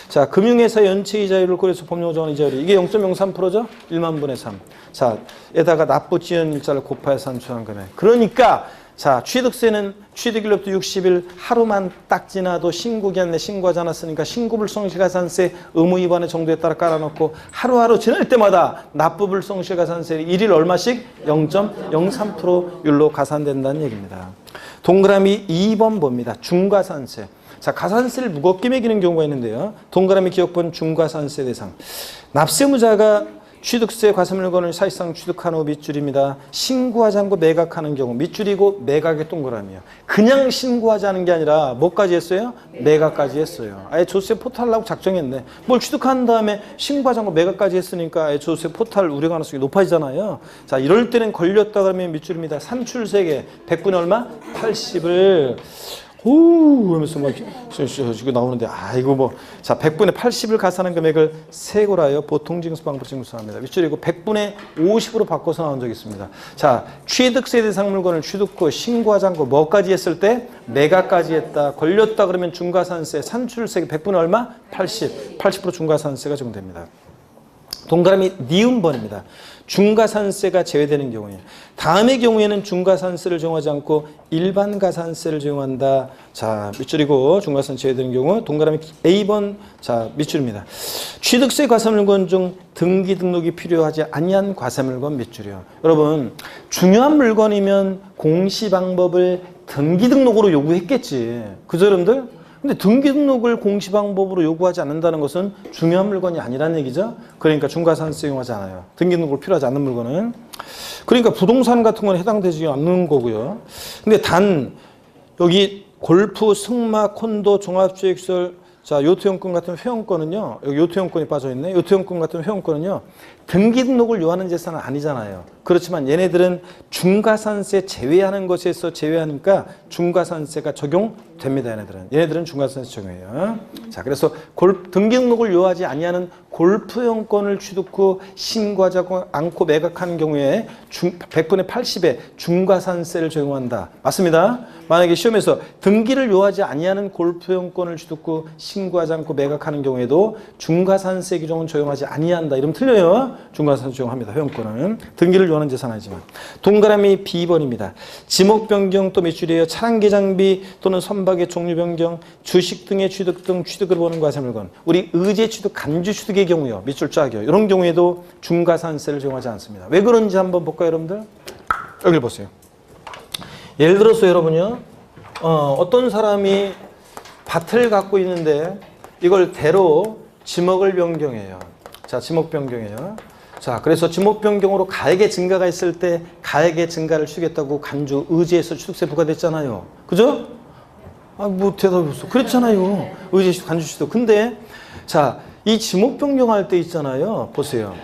자, 금융회사 연체이자율을 고려해서 법령으로 정한 이자율이 이게 0.03%죠? 1만 분의 3. 자, 에다가 납부 지연 일자를 곱하여 산출한 금액. 그러니까 자, 취득세는 취득일로부터 60일 하루만 딱 지나도 신고기한 내 신고하지 않았으니까 신고불성실가산세 의무 위반의 정도에 따라 깔아놓고 하루하루 지날 때마다 납부불성실가산세 1일 얼마씩 0.03%율로 가산된다는 얘기입니다. 동그라미 2번 봅니다. 중과산세. 자, 가산세를 무겁게 매기는 경우가 있는데요. 동그라미 기억본 중과산세 대상. 납세무자가 취득세 과세물건을 사실상 취득한 후 밑줄입니다. 신고하지 않고 매각하는 경우 밑줄이고 매각의 동그라미요. 그냥 신고하지 않은 게 아니라 뭐까지 했어요? 매각까지 했어요. 아예 조세 포탈하려고 작정했네. 뭘 취득한 다음에 신고하지 않고 매각까지 했으니까 아예 조세 포탈 우려 가능성이 높아지잖아요. 자, 이럴 때는 걸렸다 그러면 밑줄입니다. 산출세액에 100분의 얼마? 80을 오 그러면서 막 지금 나오는데 이거 뭐 자 100분의 80을 가산한 금액을 세고로 하여 보통징수 방법으로 징수합니다. 밑줄이고 100분의 50으로 바꿔서 나온 적이 있습니다. 자, 취득세 대상 물건을 취득 후 신고하지 않고 뭐까지 했을 때 매각까지 했다. 걸렸다 그러면 중과산세 산출세액 100분의 얼마? 80% 중과산세가 적용됩니다. 동그라미 니은번입니다. 중과산세가 제외되는 경우에 다음의 경우에는 중과산세를 적용하지 않고 일반 가산세를 적용한다. 자, 밑줄이고 중과산 제외되는 경우 동그라미 A번 자 밑줄입니다. 취득세 과세물건 중 등기 등록이 필요하지 아니한 과세물건 밑줄이요. 여러분 중요한 물건이면 공시 방법을 등기 등록으로 요구했겠지. 그죠 여러분들? 근데 등기 등록을 공시 방법으로 요구하지 않는다는 것은 중요한 물건이 아니라는 얘기죠. 그러니까 중과산세 이용하지 않아요. 등기 등록을 필요하지 않는 물건은. 그러니까 부동산 같은 건 해당되지 않는 거고요. 근데 단 여기 골프, 승마, 콘도, 종합주택시설, 자 요트용권 같은 회원권은요. 여기 요트용권이 빠져있네. 요트용권 같은 회원권은요. 등기 등록을 요하는 재산은 아니잖아요. 그렇지만 얘네들은 중과산세 제외하는 것에서 제외하니까 중과산세가 적용됩니다. 얘네들은 중과산세 적용해요. 자, 그래서 등기 등록을 요하지 아니하는 골프용권을 취득 후 신고하지 않고 매각하는 경우에 100분의 80의 중과산세를 적용한다. 맞습니다. 만약에 시험에서 등기를 요하지 아니하는 골프용권을 취득 후 신고하지 않고 매각하는 경우에도 중과산세 규정은 적용하지 아니한다. 이러면 틀려요. 중과산세 적용합니다. 회원권은. 등기를 요하는 재산 아니지만. 동그라미 B번입니다. 지목 변경 또 밑줄이에요. 차량기 장비 또는 선박의 종류 변경, 주식 등의 취득 등 취득을 보는 과세물건. 우리 의제 취득, 간주 취득의 경우요. 밑줄 짝이요. 이런 경우에도 중과산세를 적용하지 않습니다. 왜 그런지 한번 볼까요, 여러분들? 여기 보세요. 예를 들어서 여러분요. 어떤 사람이 밭을 갖고 있는데 이걸 대로 지목을 변경해요. 자, 지목 변경해요. 자, 그래서 지목 변경으로 가액의 증가가 있을 때 가액의 증가를 주겠다고 간주 의제에서 취득세 부과됐잖아요. 그죠? 아, 뭐 대답이 없어. 그랬잖아요. 의제 간주 취득. 근데 자, 이 지목 변경할 때 있잖아요. 보세요.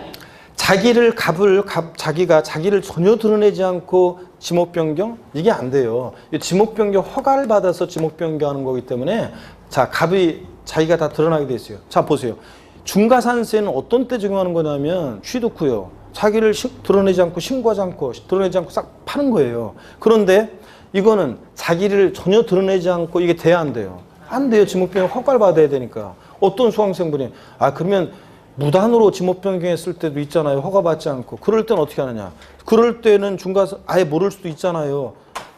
자기가 자기를 전혀 드러내지 않고 지목 변경? 이게 안 돼요. 지목 변경 허가를 받아서 지목 변경하는 거기 때문에 자, 갑이 자기가 다 드러나게 돼 있어요. 자, 보세요. 중과산세는 어떤 때 적용하는 거냐면 취득 후요. 자기를 드러내지 않고 신고하지 않고 드러내지 않고 싹 파는 거예요. 그런데 이거는 자기를 전혀 드러내지 않고 이게 돼야 안 돼요. 안 돼요. 지목 변경 허가를 받아야 되니까. 어떤 수강생분이 그러면 무단으로 지목 변경했을 때도 있잖아요. 허가받지 않고. 그럴 때는 어떻게 하느냐. 그럴 때는 아예 모를 수도 있잖아요.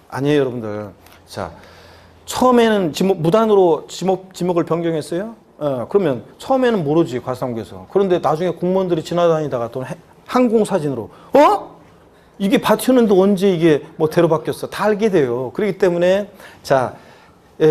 아니에요, 여러분들. 자, 처음에는 무단으로 지목을 변경했어요. 그러면 처음에는 모르지, 과세당국에서. 그런데 나중에 공무원들이 지나다니다가 또 항공사진으로 이게 밭이었는데 언제 이게 뭐 대로 바뀌었어. 다 알게 돼요. 그렇기 때문에 자,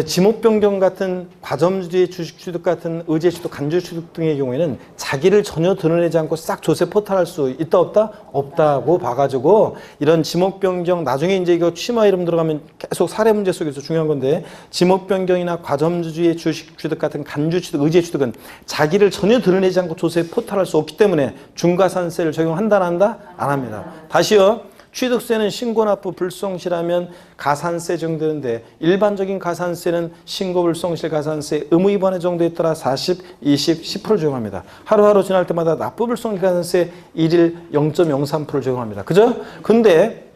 지목 변경 같은 과점주의 주식 취득 같은 의제 취득, 간주 취득 등의 경우에는 자기를 전혀 드러내지 않고 싹 조세 포탈할 수 있다 없다? 없다고 봐가지고 이런 지목 변경 나중에 이제 이거 취마 이름 들어가면 계속 사례 문제 속에서 중요한 건데 지목 변경이나 과점주의 주식 취득 같은 간주 취득, 의제 취득은 자기를 전혀 드러내지 않고 조세 포탈할 수 없기 때문에 중과산세를 적용한다 안 한다? 안 합니다. 다시요. 취득세는 신고납부 불성실하면 가산세 적용되는데 일반적인 가산세는 신고 불성실 가산세 의무 위반의 정도에 따라 40, 20, 10% 적용합니다. 하루하루 지날 때마다 납부 불성실 가산세 1일 0.03%를 적용합니다. 그죠? 근데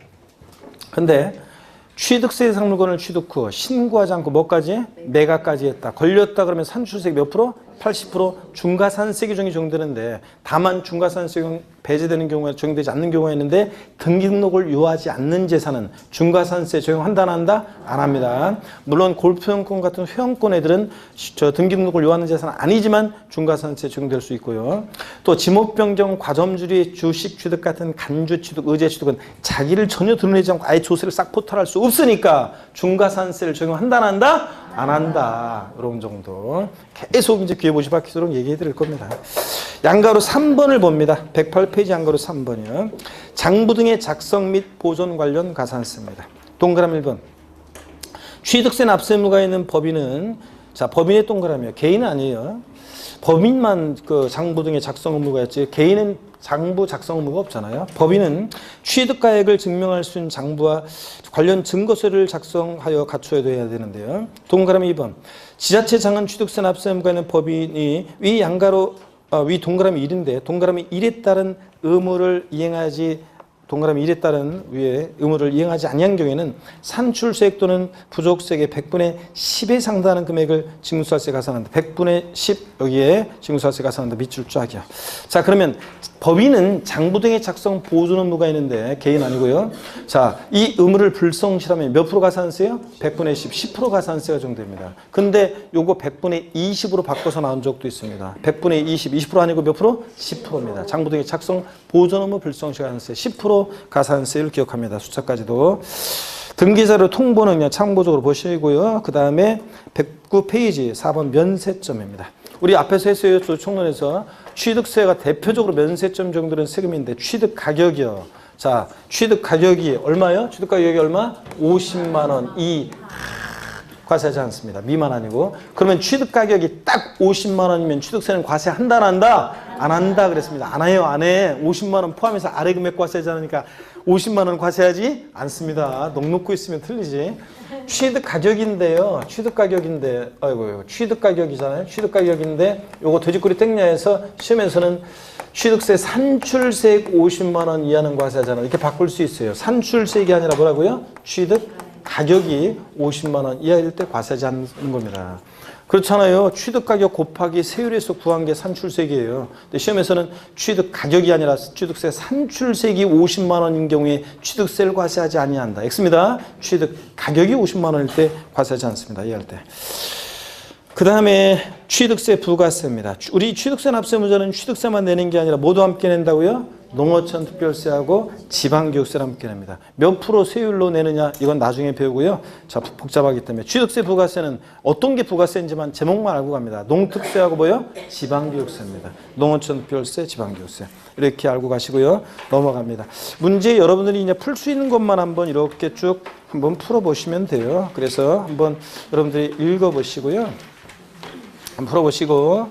취득세 대상 물건을 취득 후 신고하지 않고 뭐까지? 매각까지 했다. 걸렸다 그러면 산출세 몇 프로? 80% 중과산세 규정이 적용되는데 다만 중과산세 규정 배제되는 경우에 적용되지 않는 경우가 있는데 등기 등록을 요하지 않는 재산은 중과산세 적용한다 안 한다? 안 합니다. 물론 골프회원권 같은 회원권 애들은 등기 등록을 요하는 재산은 아니지만 중과산세 적용될 수 있고요. 또 지목 변경, 과점주의, 주식 취득 같은 간주 취득, 의제 취득은 자기를 전혀 드러내지 않고 아예 조세를 싹 포탈할 수 없으니까 중과산세를 적용한다 안 한다? 안 한다. 이런 정도. 계속 이제 귀에 못이 박히도록 얘기해 드릴 겁니다. 양가로 3번을 봅니다. 108페이지 양가로 3번이요. 장부 등의 작성 및 보존 관련 가산세입니다. 동그라미 1번. 취득세 납세 의무가 있는 법인은 자, 법인의 동그라미요. 개인은 아니에요. 법인만 그 장부 등의 작성 의무가 있지 개인은 장부 작성 의무가 없잖아요. 법인은 취득가액을 증명할 수 있는 장부와 관련 증거서를 작성하여 갖춰야 되는데요. 동그라미 2번. 지자체장은 취득세 납세 의무가 있는 법인이 위 동그라미 1인데 동그라미 1에 따른 의무를 이행하지 동그라미 1에 따른 위에 의무를 이행하지 아니한 경우에는 산출세액 또는 부족세액의 100분의 10에 상당하는 금액을 징수할세 가산한다. 100분의 10 여기에 징수할세 가산한다. 밑줄 쫙이야. 자, 그러면 법인은 장부 등의 작성 보존 의무가 있는데 개인 아니고요. 자, 이 의무를 불성실하면 몇 프로 가산세요? 100분의 10, 10% 가산세가 적용됩니다. 근데 요거 100분의 20으로 바꿔서 나온 적도 있습니다. 100분의 20, 20% 아니고 몇 프로? 10%입니다. 장부 등의 작성 보존 의무 불성실 가산세 10% 가산세를 기억합니다. 숫자까지도. 등기자료 통보는 그냥 참고적으로 보시고요. 그 다음에 109페이지 4번 면세점입니다. 우리 앞에서 했어요. 총론에서 취득세가 대표적으로 면세점 정도는 세금인데 취득 가격이요. 자, 취득 가격이 얼마요? 취득 가격이 얼마? 50만 원 이 과세하지 않습니다. 미만 아니고. 그러면 취득 가격이 딱 50만 원이면 취득세는 과세한다 안 한다? 안 한다 그랬습니다. 안 해요. 안 해. 50만 원 포함해서 아래 금액 과세하지 않으니까 50만 원 과세하지 않습니다. 넋 놓고 있으면 틀리지. 취득 가격인데요. 취득 가격인데 아이고 취득 가격이잖아요. 취득 가격인데 요거 돼지꼬리 땡냐에서 시험에서는 취득세 산출세액 50만 원 이하는 과세하잖아요. 이렇게 바꿀 수 있어요. 산출세액이 아니라 뭐라고요? 취득 가격이 50만 원 이하일 때 과세하지 않는 겁니다. 그렇잖아요. 취득 가격 곱하기 세율에서 구한 게 산출세액이에요. 근데 시험에서는 취득 가격이 아니라 취득세 산출세액이 50만 원인 경우에 취득세를 과세하지 아니한다. X입니다. 취득 가격이 50만 원일 때 과세하지 않습니다. 이해할 때. 그 다음에 취득세 부가세입니다. 우리 취득세 납세무자는 취득세만 내는 게 아니라 모두 함께 낸다고요? 농어촌 특별세하고 지방교육세를 함께 냅니다. 몇 프로 세율로 내느냐 이건 나중에 배우고요. 자, 복잡하기 때문에 취득세 부가세는 어떤 게 부가세인지만 제목만 알고 갑니다. 농특세하고 뭐요? 지방교육세입니다. 농어촌 특별세, 지방교육세 이렇게 알고 가시고요. 넘어갑니다. 문제 여러분들이 이제 풀 수 있는 것만 한번 이렇게 쭉 한번 풀어보시면 돼요. 그래서 한번 여러분들이 읽어보시고요. 한번 풀어보시고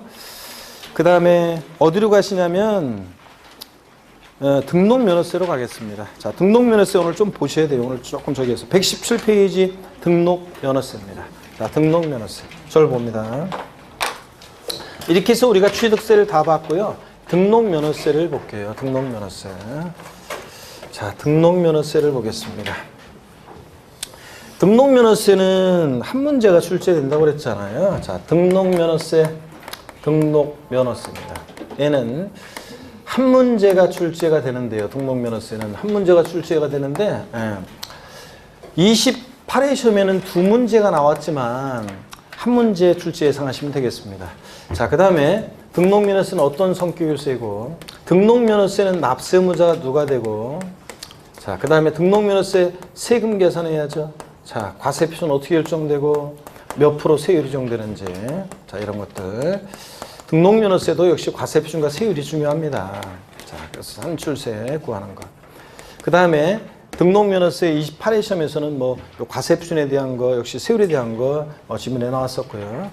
그 다음에 어디로 가시냐면 등록면허세로 가겠습니다. 자, 등록면허세 오늘 좀 보셔야 돼요. 오늘 조금 저기에서 117페이지 등록면허세입니다. 자, 등록면허세. 저를 봅니다. 이렇게 해서 우리가 취득세를 다 봤고요. 등록면허세를 볼게요. 등록면허세. 자, 등록면허세를 보겠습니다. 등록면허세는 한 문제가 출제된다고 그랬잖아요. 자, 등록면허세입니다. 얘는 한 문제가 출제가 되는데요. 등록면허세는 한 문제가 출제가 되는데 28회 시험에는 두 문제가 나왔지만 한 문제 출제 예상하시면 되겠습니다. 자, 그 다음에 등록면허세는 어떤 성격의 세고 등록면허세는 납세무자가 누가 되고 자, 그 다음에 등록면허세 세금 계산해야죠. 자, 과세표준 어떻게 결정되고 몇 프로 세율이 정되는지 자, 이런 것들 등록면허세도 역시 과세표준과 세율이 중요합니다. 자, 그래서 산출세 구하는 것. 그 다음에 등록면허세 28회 시험에서는 뭐 과세표준에 대한 거, 역시 세율에 대한 거 질문에 나왔었고요.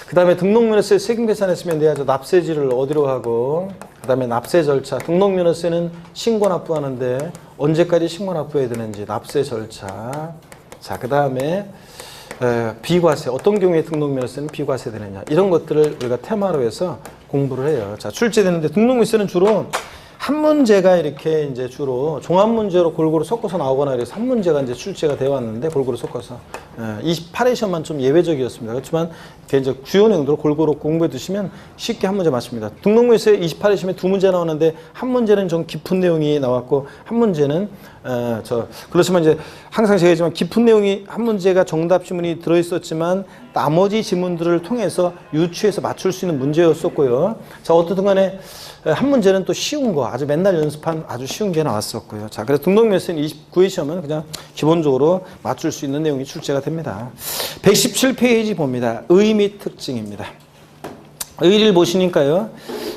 그 다음에 등록면허세 세금 계산했으면 돼야죠. 납세지를 어디로 하고, 그 다음에 납세 절차. 등록면허세는 신고 납부하는데 언제까지 신고 납부해야 되는지 납세 절차. 자, 그 다음에 비과세, 어떤 경우에 등록면허세는 비과세 되느냐 이런 것들을 우리가 테마로 해서 공부를 해요. 자, 출제되는데 등록면허세는 주로 한 문제가 이렇게 이제 주로 종합 문제로 골고루 섞어서 나오거나 그래서 한 문제가 이제 출제가 되어 왔는데 골고루 섞어서 28회 시험만 좀 예외적이었습니다. 그렇지만 이제 주요 내용들을 골고루 공부해 두시면 쉽게 한 문제 맞습니다. 등록면허세 28회 시험에 두 문제 나오는데 한 문제는 좀 깊은 내용이 나왔고 한 문제는 그렇지만 이제 항상 제가 얘기하지만 깊은 내용이 한 문제가 정답 지문이 들어있었지만 나머지 지문들을 통해서 유추해서 맞출 수 있는 문제였었고요. 자, 어떻든 간에 한 문제는 또 쉬운 거, 아주 맨날 연습한 아주 쉬운 게 나왔었고요. 자, 그래서 등록면허세 29회 시험은 그냥 기본적으로 맞출 수 있는 내용이 출제가 됩니다. 117페이지 봅니다. 의 및 특징입니다. 의를 보시니까요.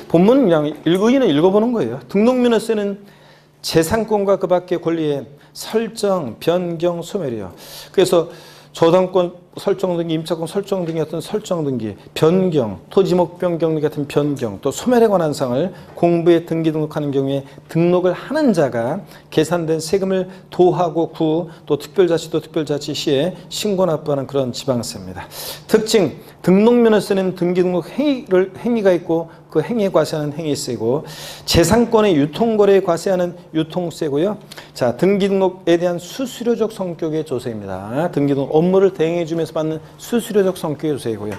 본문은 그냥 의는 읽어보는 거예요. 등록면허세는 재산권과 그 밖의 권리의 설정, 변경, 소멸이요. 그래서 저당권 설정등기, 임차권 설정등기 같은 설정등기, 변경, 토지목 변경 같은 변경, 또 소멸에 관한 사항을 공부에 등기 등록하는 경우에 등록을 하는 자가 계산된 세금을 도하고 구, 또 특별자치도 특별자치 시에 신고 납부하는 그런 지방세입니다. 특징, 등록면허세는 등기 등록 행위가 있고 그 행위에 과세하는 행위세고, 재산권의 유통거래에 과세하는 유통세고요. 자, 등기 등록에 대한 수수료적 성격의 조세입니다. 등기 등록 업무를 대행해 주면서 받는 수수료적 성격의 조세이고요.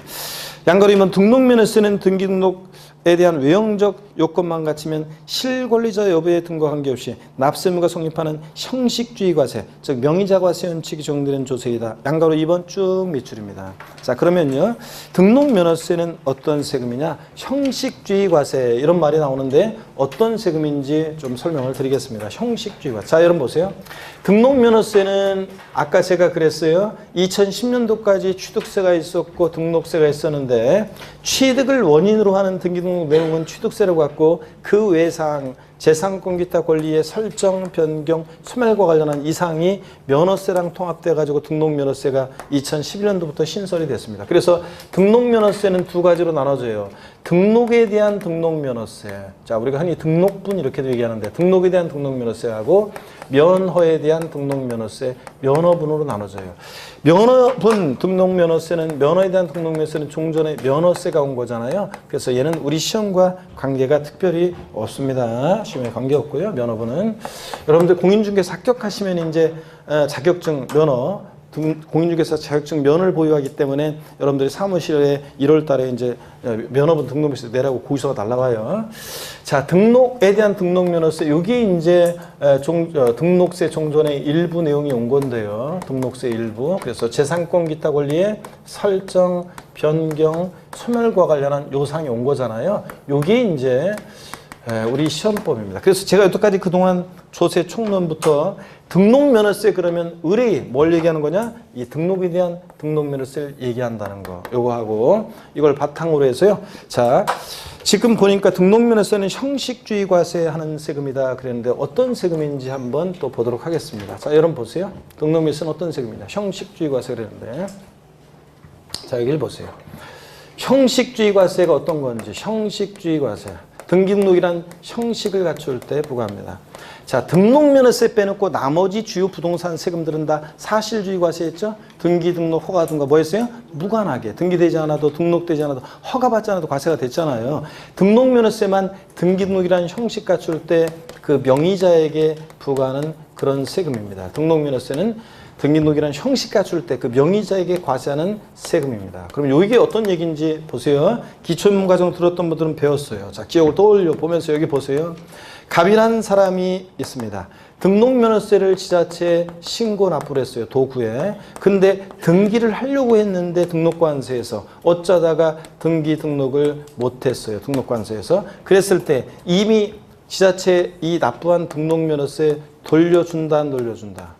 양거리면 등록면허세는 등기 등록에 대한 외형적 요건만 갖추면 실권리자 여부에 등과 관계없이 납세무가 성립하는 형식주의 과세, 즉 명의자 과세 원칙이 적용되는 조세이다. 양가로 2번 쭉 밑줄입니다. 자, 그러면요, 등록면허세는 어떤 세금이냐? 형식주의 과세, 이런 말이 나오는데 어떤 세금인지 좀 설명을 드리겠습니다. 형식주의 과세. 자, 여러분 보세요. 등록면허세는 아까 제가 그랬어요. 2010년도까지 취득세가 있었고 등록세가 있었는데, 취득을 원인으로 하는 등기등록 내용은 취득세라고 했고, 그 외상 재산권 기타 권리의 설정, 변경, 소멸과 관련한 이 사항이 면허세랑 통합돼 가지고 등록면허세가 2011년도부터 신설이 됐습니다. 그래서 등록면허세는 두 가지로 나눠져요. 등록에 대한 등록면허세, 자, 우리가 흔히 등록분 이렇게도 얘기하는데, 등록에 대한 등록면허세하고 면허에 대한 등록면허세, 면허분으로 나눠져요. 면허분 등록면허세는, 면허에 대한 등록면허세는 종전에 면허세가 온 거잖아요. 그래서 얘는 우리 시험과 관계가 특별히 없습니다. 시험에 관계없고요. 면허분은 여러분들 공인중개사 합격하시면 이제 자격증 면허, 공인중개사 자격증 면을 보유하기 때문에 여러분들이 사무실에 1월 달에 이제 면허분 등록면허세 내라고 고지서가 날라와요. 자, 등록에 대한 등록면허세, 여기 이제 등록세 종전의 일부 내용이 온 건데요. 등록세 일부. 그래서 재산권 기타 권리의 설정, 변경, 소멸과 관련한 요상이 온 거잖아요. 요게 이제 우리 시험법입니다. 그래서 제가 여태까지 그동안 조세 총론부터 등록면허세 그러면 의뢰인 뭘 얘기하는 거냐? 이 등록에 대한 등록면허세를 얘기한다는 거. 요거 하고 이걸 바탕으로 해서요. 자, 지금 보니까 등록면허세는 형식주의 과세하는 세금이다 그랬는데 어떤 세금인지 한번 또 보도록 하겠습니다. 자, 여러분 보세요. 등록면허세는 어떤 세금이냐? 형식주의 과세 그랬는데, 자, 여기를 보세요. 형식주의 과세가 어떤 건지. 형식주의 과세. 등기등록이란 형식을 갖출 때 부과합니다. 자, 등록면허세 빼놓고 나머지 주요 부동산 세금들은 다 사실주의 과세했죠? 등기등록, 허가 등가 뭐 했어요? 무관하게. 등기되지 않아도, 등록되지 않아도, 허가받지 않아도 과세가 됐잖아요. 등록면허세만 등기등록이라는 형식 갖출 때 그 명의자에게 부과하는 그런 세금입니다. 등록면허세는 등기등록이라는 형식 갖출 때 그 명의자에게 과세하는 세금입니다. 그럼 이게 어떤 얘기인지 보세요. 기초입문과정 들었던 분들은 배웠어요. 자, 기억을 떠올려 보면서 여기 보세요. 갑이라는 사람이 있습니다. 등록면허세를 지자체에 신고 납부를 했어요. 도구에. 근데 등기를 하려고 했는데 등록관세에서 어쩌다가 등기 등록을 못했어요. 등록관세에서. 그랬을 때 이미 지자체에 이 납부한 등록면허세 돌려준다 안 돌려준다?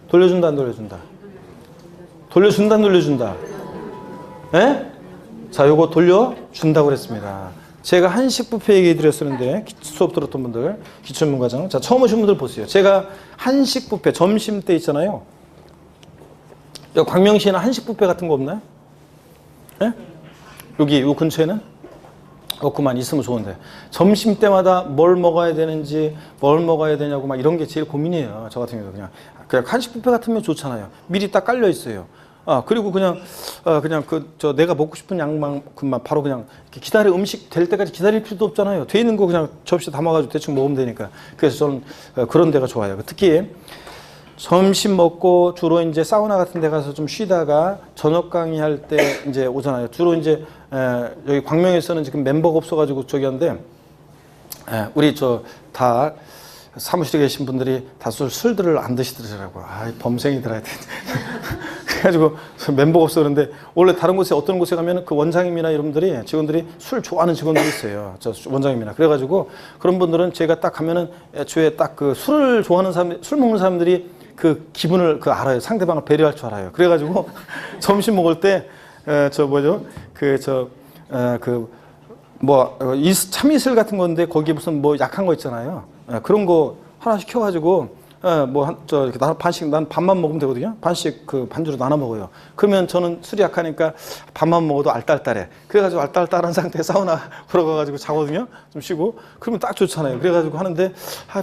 돌려준다 안 돌려준다? 돌려준다 안 돌려준다? 예? 자, 요거 돌려준다고 그랬습니다. 제가 한식 뷔페 얘기 드렸었는데 수업 들었던 분들, 기초입문과정. 자, 처음 오신 분들 보세요. 제가 한식 뷔페 점심 때 있잖아요. 여기 광명시에는 한식 뷔페 같은 거 없나요? 예? 여기 요 근처에는? 없구만. 있으면 좋은데. 점심 때마다 뭘 먹어야 되는지, 뭘 먹어야 되냐고 막 이런 게 제일 고민이에요. 저 같은 경우도 그냥 한식 뷔페 같으면 좋잖아요. 미리 딱 깔려 있어요. 그리고 그냥 내가 먹고 싶은 양만큼만 바로 그냥 기다려, 음식 될 때까지 기다릴 필요도 없잖아요. 돼 있는 거 그냥 접시에 담아가지고 대충 먹으면 되니까. 그래서 저는 그런 데가 좋아요. 특히 점심 먹고 주로 이제 사우나 같은 데 가서 좀 쉬다가 저녁 강의할 때 이제 오잖아요. 주로 이제 여기 광명에서는 지금 멤버가 없어가지고 저기 한데, 우리 다 사무실에 계신 분들이 다 술들을 안 드시더라고요. 범생이들 하여튼. 그래가지고 멤버가 없어. 그런데 원래 다른 곳에 어떤 곳에 가면 그 원장님이나 여러분들이 직원들이 술 좋아하는 직원들이 있어요. 저 원장님이나. 그래가지고 그런 분들은 제가 딱 가면은 애초에 딱 그 술을 좋아하는 사람, 술 먹는 사람들이 그 기분을 알아요. 상대방을 배려할 줄 알아요. 그래가지고 점심 먹을 때 참이슬 같은 건데 거기에 무슨 뭐 약한 거 있잖아요. 그런 거 하나 시켜가지고 나 반씩, 난 반만 먹으면 되거든요. 반씩 그 반주로 나눠 먹어요. 그러면 저는 술이 약하니까 반만 먹어도 알딸딸해. 그래가지고 알딸딸한 상태에 사우나 보러 가가지고 자거든요. 좀 쉬고. 그러면 딱 좋잖아요. 그래가지고 하는데,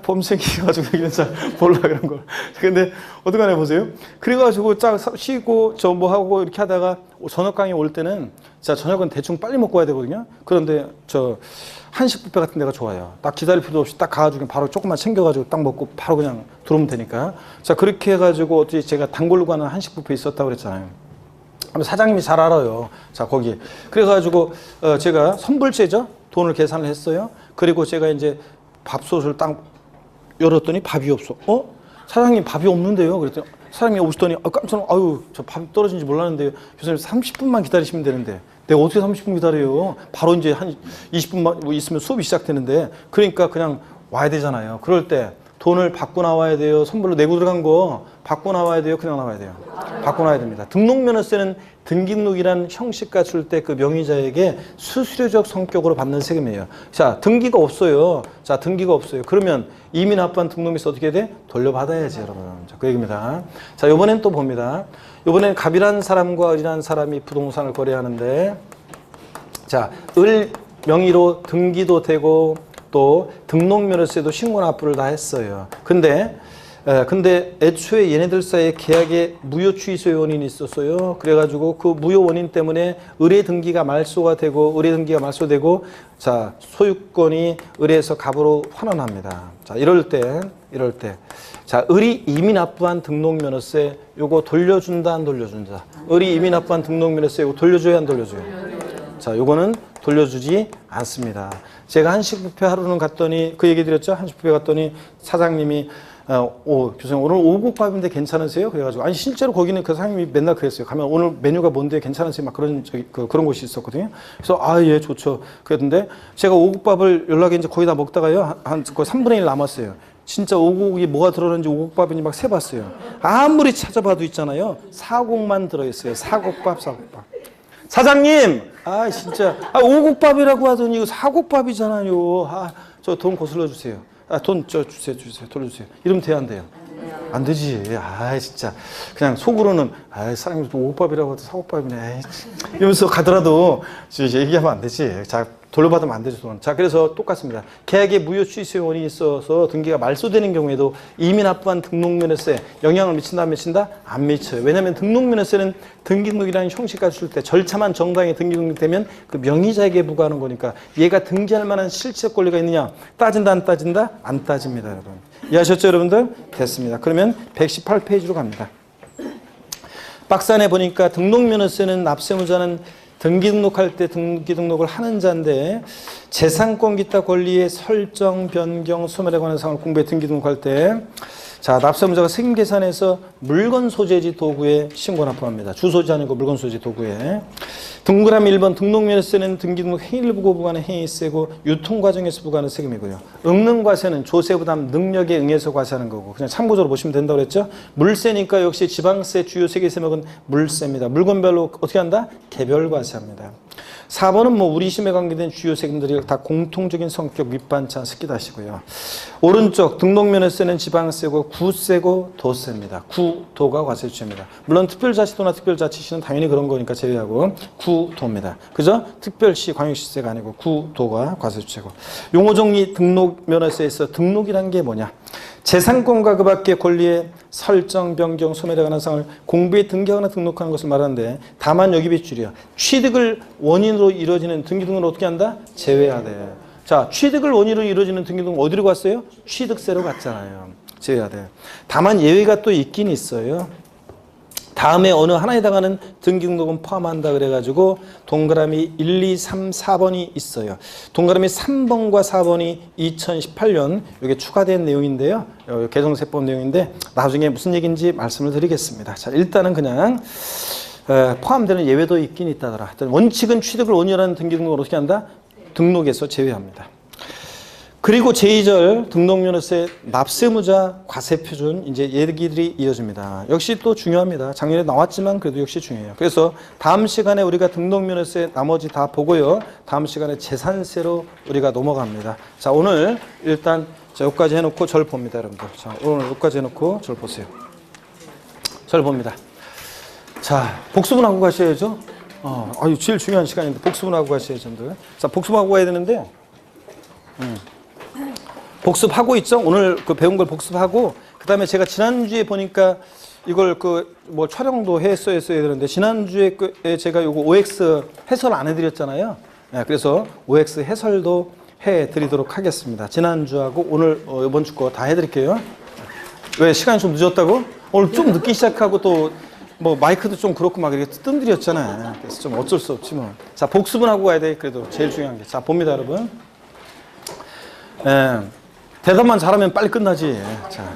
범생기가지고 여기는 잘 몰라, 그런 걸. 근데 어떡하냐 보세요. 그래가지고 딱 쉬고, 뭐 하고 이렇게 하다가 저녁 강의 올 때는, 자, 저녁은 대충 빨리 먹고 와야 되거든요. 그런데 한식 뷔페 같은 데가 좋아요. 딱 기다릴 필요도 없이 딱 가가지고 바로 조금만 챙겨가지고 딱 먹고 바로 그냥 들어오면 되니까. 자, 그렇게 해가지고 어떻게 제가 단골로 가는 한식 뷔페 있었다고 그랬잖아요. 사장님이 잘 알아요. 자, 거기. 그래가지고 제가 선불제죠. 돈을 계산을 했어요. 그리고 제가 이제 밥솥을 딱 열었더니 밥이 없어. 사장님 밥이 없는데요. 그랬더니 사장님이 오시더니 깜짝 놀라, 아유, 저 밥 떨어진지 몰랐는데요. 교수님 30분만 기다리시면 되는데. 내가 어떻게 30분 기다려요? 바로 이제 한 20분만 있으면 수업이 시작되는데. 그러니까 그냥 와야 되잖아요. 그럴 때 돈을 받고 나와야 돼요. 선불로 내고 들어간 거 받고 나와야 돼요. 그냥 나와야 돼요. 받고 나와야 됩니다. 등록면허세는 등기록이란 형식과 줄 때 그 명의자에게 수수료적 성격으로 받는 세금이에요. 자, 등기가 없어요. 자, 등기가 없어요. 그러면 이미 납부한 등록면허세 어떻게 돼? 돌려받아야지, 여러분. 자, 그 얘기입니다. 자, 요번엔 또 봅니다. 요번엔 갑이라는 사람과 을이라는 사람이 부동산을 거래하는데, 자, 을 명의로 등기도 되고 또 등록면허세도 신고 납부를 다 했어요. 근데 애초에 얘네들 사이에 계약에 무효 취소 원인이 있었어요. 그래가지고 그 무효 원인 때문에 의뢰 등기가 말소가 되고, 자, 소유권이 을에서 갑으로 환원합니다. 자, 이럴 때, 자, 을이 이미 납부한 등록면허세 요거 돌려준다, 안 돌려준다? 을이 이미 납부한 등록면허세 요거 돌려줘야, 안 돌려줘요? 자, 요거는 돌려주지 않습니다. 제가 한식 뷔페 하루는 갔더니 그 얘기 드렸죠? 한식 뷔페 갔더니 사장님이 교수님 오늘 오곡밥인데 괜찮으세요? 그래가지고 아니 실제로 거기는 그 사장님이 맨날 그랬어요. 가면 오늘 메뉴가 뭔데 괜찮으세요? 막 그런 그런 곳이 있었거든요. 그래서 예, 좋죠. 그랬는데 제가 오곡밥을 연락에 이제 거의 다 먹다가요 한 거의 3분의 1 남았어요. 진짜 오곡이 뭐가 들어있는지 오곡밥인지 막 세봤어요. 아무리 찾아봐도 있잖아요. 사곡만 들어있어요. 사곡밥. 사장님! 진짜. 오곡밥이라고 하더니 이거 사곡밥이잖아요. 저 돈 거슬러 주세요. 돈 주세요. 돌려주세요. 이러면 돼요, 안 돼요? 안 되지. 진짜. 그냥 속으로는, 사장님 오곡밥이라고 해도 사곡밥이네. 이러면서 가더라도 얘기하면 안 되지. 자, 돌려받으면 안 되죠, 돈. 자, 그래서 똑같습니다. 계약에 무효 취소 원인이 있어서 등기가 말소되는 경우에도 이미 납부한 등록면허세 영향을 미친다, 안 미친다? 안 미쳐요. 왜냐하면 등록면허세는 등기등록이라는 형식까지 줄 때 절차만 정당히 등기등록되면 그 명의자에게 부과하는 거니까 얘가 등기할 만한 실체적 권리가 있느냐? 따진다, 안 따진다? 안 따집니다, 여러분. 이해하셨죠, 여러분들? 됐습니다. 그러면 118페이지로 갑니다. 박스 안에 보니까 등록면허세는 납세무자는 등기등록할 때 등기등록을 하는 자인데 재산권 기타 권리의 설정, 변경, 소멸에 관한 사항을 공부해 등기등록할 때 자, 납세무자가 세금계산에서 물건 소재지 도구에 신고 납부합니다. 주소지 아니고 물건 소재지 도구에. 동그라미 1번 등록면허세는 등기등록 행위를 보고 부과하는 행위세고 유통과정에서 부과하는 세금이고요. 응능과세는 조세부담 능력에 응해서 과세하는 거고 그냥 참고적으로 보시면 된다고 그랬죠. 물세니까 역시 지방세 주요 세계세목은 물세입니다. 물건별로 어떻게 한다? 개별 과세합니다. 4번은 우리심에 관계된 주요 세금들이 다 공통적인 성격 밑반찬 스키다 하시고요. 오른쪽 등록면허세는 지방세고 구세고 도세입니다. 구도가 과세 주체입니다. 물론 특별자치도나 특별자치시는 당연히 그런 거니까 제외하고 구도입니다. 그죠? 특별시, 광역시세가 아니고 구도가 과세 주체고. 용어 정리 등록면허세에서 등록이란 게 뭐냐? 재산권과 그 밖의 권리의 설정, 변경, 소멸에 관한 사항을 공부에 등기하거나 등록하는 것을 말하는데 다만 여기 빗줄이야. 취득을 원인으로 이루어지는 등기등록을 어떻게 한다? 제외하되. 자, 취득을 원인으로 이루어지는 등기등록 어디로 갔어요? 취득세로 갔잖아요. 제외하되. 다만 예외가 또 있긴 있어요. 다음에 어느 하나에 해당하는 등기등록은 포함한다 그래가지고 동그라미 1, 2, 3, 4번이 있어요. 동그라미 3번과 4번이 2018년 이게 추가된 내용인데요. 개정세법 내용인데 나중에 무슨 얘기인지 말씀을 드리겠습니다. 자, 일단은 그냥 포함되는 예외도 있긴 있다더라. 원칙은 취득을 원인으로 하는 등기등록을 어떻게 한다? 등록에서 제외합니다. 그리고 제2절 등록면허세 납세무자 과세표준 이제 얘기들이 이어집니다. 역시 또 중요합니다. 작년에 나왔지만 그래도 역시 중요해요. 그래서 다음 시간에 우리가 등록면허세 나머지 다 보고요. 다음 시간에 재산세로 우리가 넘어갑니다. 자, 오늘 일단 자, 여기까지 해놓고 절 봅니다, 여러분들. 자, 오늘 여기까지 해놓고 절 보세요. 절 봅니다. 자, 복습은 하고 가셔야죠. 아유, 제일 중요한 시간인데 복습은 하고 가셔야죠, 여러분들. 자, 복습하고 가야 되는데, 복습하고 있죠? 오늘 그 배운 걸 복습하고, 그 다음에 제가 지난주에 보니까 이걸 뭐 촬영도 했어야 되는데, 지난주에 제가 요거 OX 해설 안 해드렸잖아요. 네, 그래서 OX 해설도 해드리도록 하겠습니다. 지난주하고 오늘 이번 주 거 다 해드릴게요. 왜 시간이 좀 늦었다고? 오늘 좀 늦게 시작하고 또 뭐 마이크도 좀 그렇고 막 이렇게 뜸들였잖아요. 그래서 좀 어쩔 수 없지 뭐. 자, 복습은 하고 가야 돼. 그래도 제일 중요한 게. 자, 봅니다, 여러분. 예, 대답만 잘하면 빨리 끝나지. 자,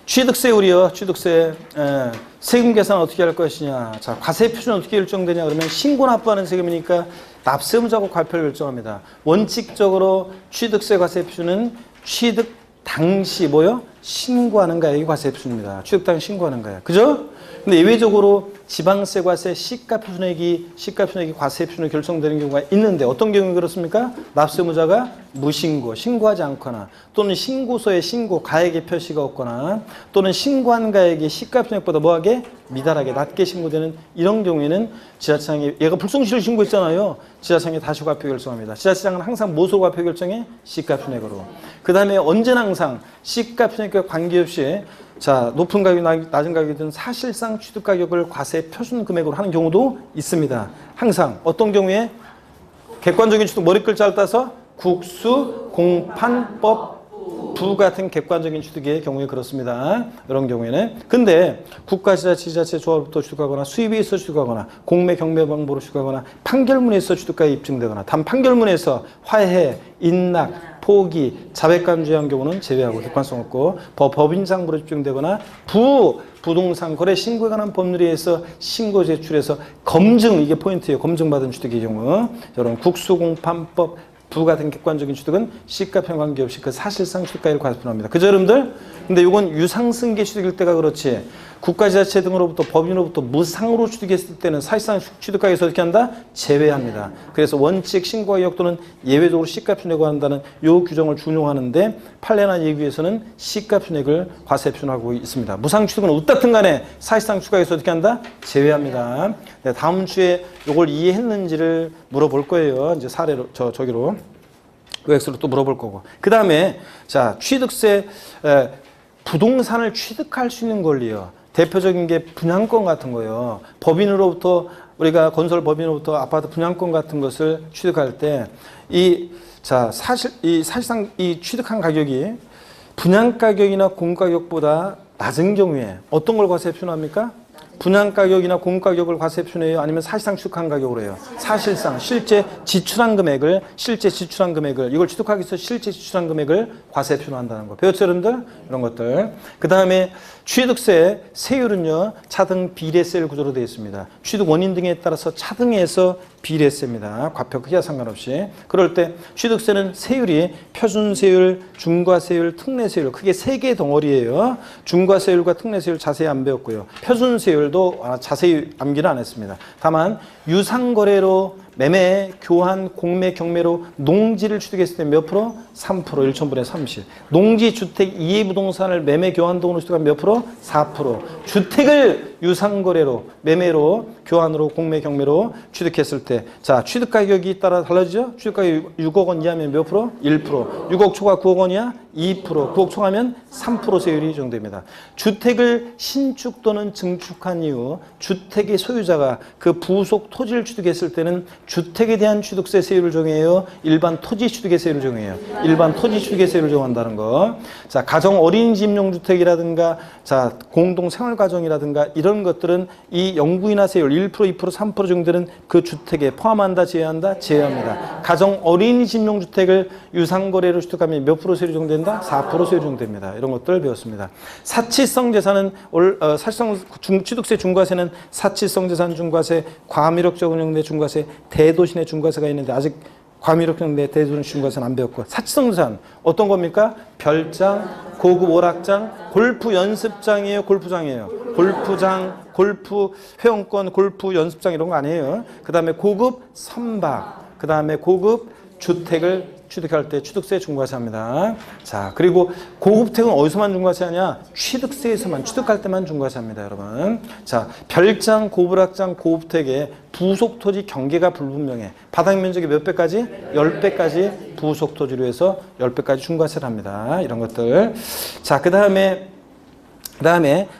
취득세율이요. 취득세. 예, 세금 계산 어떻게 할 것이냐. 자, 과세 표준은 어떻게 결정되냐. 그러면 신고 납부하는 세금이니까 납세의무자고 과표를 결정합니다. 원칙적으로 취득세 과세 표준은 취득 당시 뭐요? 신고하는 가액이 과세 표준입니다. 취득 당시 신고하는 가액. 그죠? 근데 예외적으로 지방세 과세 시가 표준액이 과세 표준으로 결정되는 경우가 있는데 어떤 경우에 그렇습니까? 납세의무자가 무신고, 신고하지 않거나 또는 신고서에 신고, 가액의 표시가 없거나 또는 신고한 가액이 시가 표준액보다 뭐하게? 미달하게 낮게 신고되는 이런 경우에는 지자체장이 얘가 불성실을 신고했잖아요. 지자체장이 다시 과표 결정합니다. 지자체장은 항상 무엇으로 과표 결정해? 시가 표준액으로. 그 다음에 언제나 항상 시가 표준액과 관계없이 자, 높은 가격이 낮은 가격이든 사실상 취득 가격을 과세 표준 금액으로 하는 경우도 있습니다. 항상 어떤 경우에 객관적인 취득 머리 글자를 따서 국수, 공판법, 부 같은 객관적인 취득의 경우에 그렇습니다. 이런 경우에는. 근데 국가지자체, 지자체 조합부터 취득하거나 수입에 있어 취득하거나 공매, 경매 방법으로 취득하거나 판결문에서 취득가액이 입증되거나 단 판결문에서 화해, 인락, 포기, 자백간주한 경우는 제외하고 객관성 없고 법인상부로 집중되거나 부동산 거래 신고에 관한 법률에 의해서 신고 제출해서 검증, 이게 포인트예요. 검증받은 취득의 경우. 여러분 국수공판법 부 같은 객관적인 취득은 시가평 관계없이 그 사실상 취득가액을 과세표합니다. 그죠, 여러분들? 근데 이건 유상승계 취득일 때가 그렇지. 국가지자체 등으로부터 법인으로부터 무상으로 취득했을 때는 사실상 취득가액에서 어떻게 한다? 제외합니다. 그래서 원칙 신고가격 또는 예외적으로 시가표준액을 한다는 이 규정을 준용하는데 판례나 예규에서는 시가표준액을 과세표준하고 있습니다. 무상취득은 어떻든 간에 사실상 취득가액에서 어떻게 한다? 제외합니다. 네, 다음 주에 이걸 이해했는지를 물어볼 거예요. 이제 사례로 저기로 OX로 또 물어볼 거고. 그 다음에 자, 취득세 부동산을 취득할 수 있는 권리요. 대표적인 게 분양권 같은 거예요. 법인으로부터 우리가 건설 법인으로부터 아파트 분양권 같은 것을 취득할 때 사실상 이 취득한 가격이 분양 가격이나 공가격보다 낮은 경우에 어떤 걸 과세 표준합니까? 분양 가격이나 공급 가격을 과세 표준해요? 아니면 사실상 취득한 가격으로 해요? 사실상 실제 지출한 금액을 이걸 취득하기 위해서 실제 지출한 금액을 과세 표준한다는 거. 배웠죠, 여러분들? 이런 것들. 그 다음에 취득세 세율은요, 차등 비례세율 구조로 되어 있습니다. 취득 원인 등에 따라서 차등에서 비례세입니다. 과표 크기와 상관없이. 그럴 때 취득세는 세율이 표준세율, 중과세율, 특례세율 크게 세 개의 덩어리예요. 중과세율과 특례세율 자세히 안 배웠고요. 표준세율도 자세히 암기는 안 했습니다. 다만 유상거래로 매매, 교환, 공매, 경매로 농지를 취득했을 때 몇 프로? 3%, 1,000분의 30. 농지, 주택, 이해부동산을 매매, 교환 등으로 취득한 몇 프로? 4%. 주택을 유상거래로, 매매로, 교환으로, 공매, 경매로 취득했을 때 자, 취득 가격이 따라 달라지죠? 취득 가격이 6억 원 이하면 몇 프로? 1%. 6억 초과 9억 원이야? 2%. 9억 초과면 3% 세율이 적용됩니다. 주택을 신축 또는 증축한 이후 주택의 소유자가 그 부속 토지를 취득했을 때는 주택에 대한 취득세 세율을 정해요? 일반 토지 취득의 세율을 정해요? 일반 토지 취득의 세율을 정한다는 거. 자, 가정 어린이집 임용주택이라든가 자, 공동 생활가정이라든가 이런 것들은 이 영구인하 세율 1%, 2%, 3% 정도는 그 주택에 포함한다, 제외한다? 제외합니다. 가정 어린이집 임용주택을 유상거래로 취득하면 몇 프로 세율이 적용된다? 4% 세율이 적용됩니다. 이런 것들을 배웠습니다. 사치성 재산은 사실상 취득세 중과세는 사치성 재산 중과세, 과미력적 운용내 중과세, 대도시내 중과세가 있는데 아직 과미력적 내 대도시 중과세는 안 배웠고 사치성 재산 어떤 겁니까? 별장, 고급 오락장, 골프 연습장이에요? 골프장이에요? 골프장, 골프 회원권, 골프 연습장 이런 거 아니에요. 그 다음에 고급 선박, 그 다음에 고급 주택을 취득할 때 취득세 중과세합니다. 자, 그리고 고급택은 어디서만 중과세하냐? 취득세에서만, 취득할 때만 중과세합니다, 여러분. 자, 별장, 고불악장, 고급택의 부속토지 경계가 불분명해. 바닥 면적이 몇 배까지? 10배까지 부속토지로 해서 10배까지 중과세를 합니다. 이런 것들. 자, 그 다음에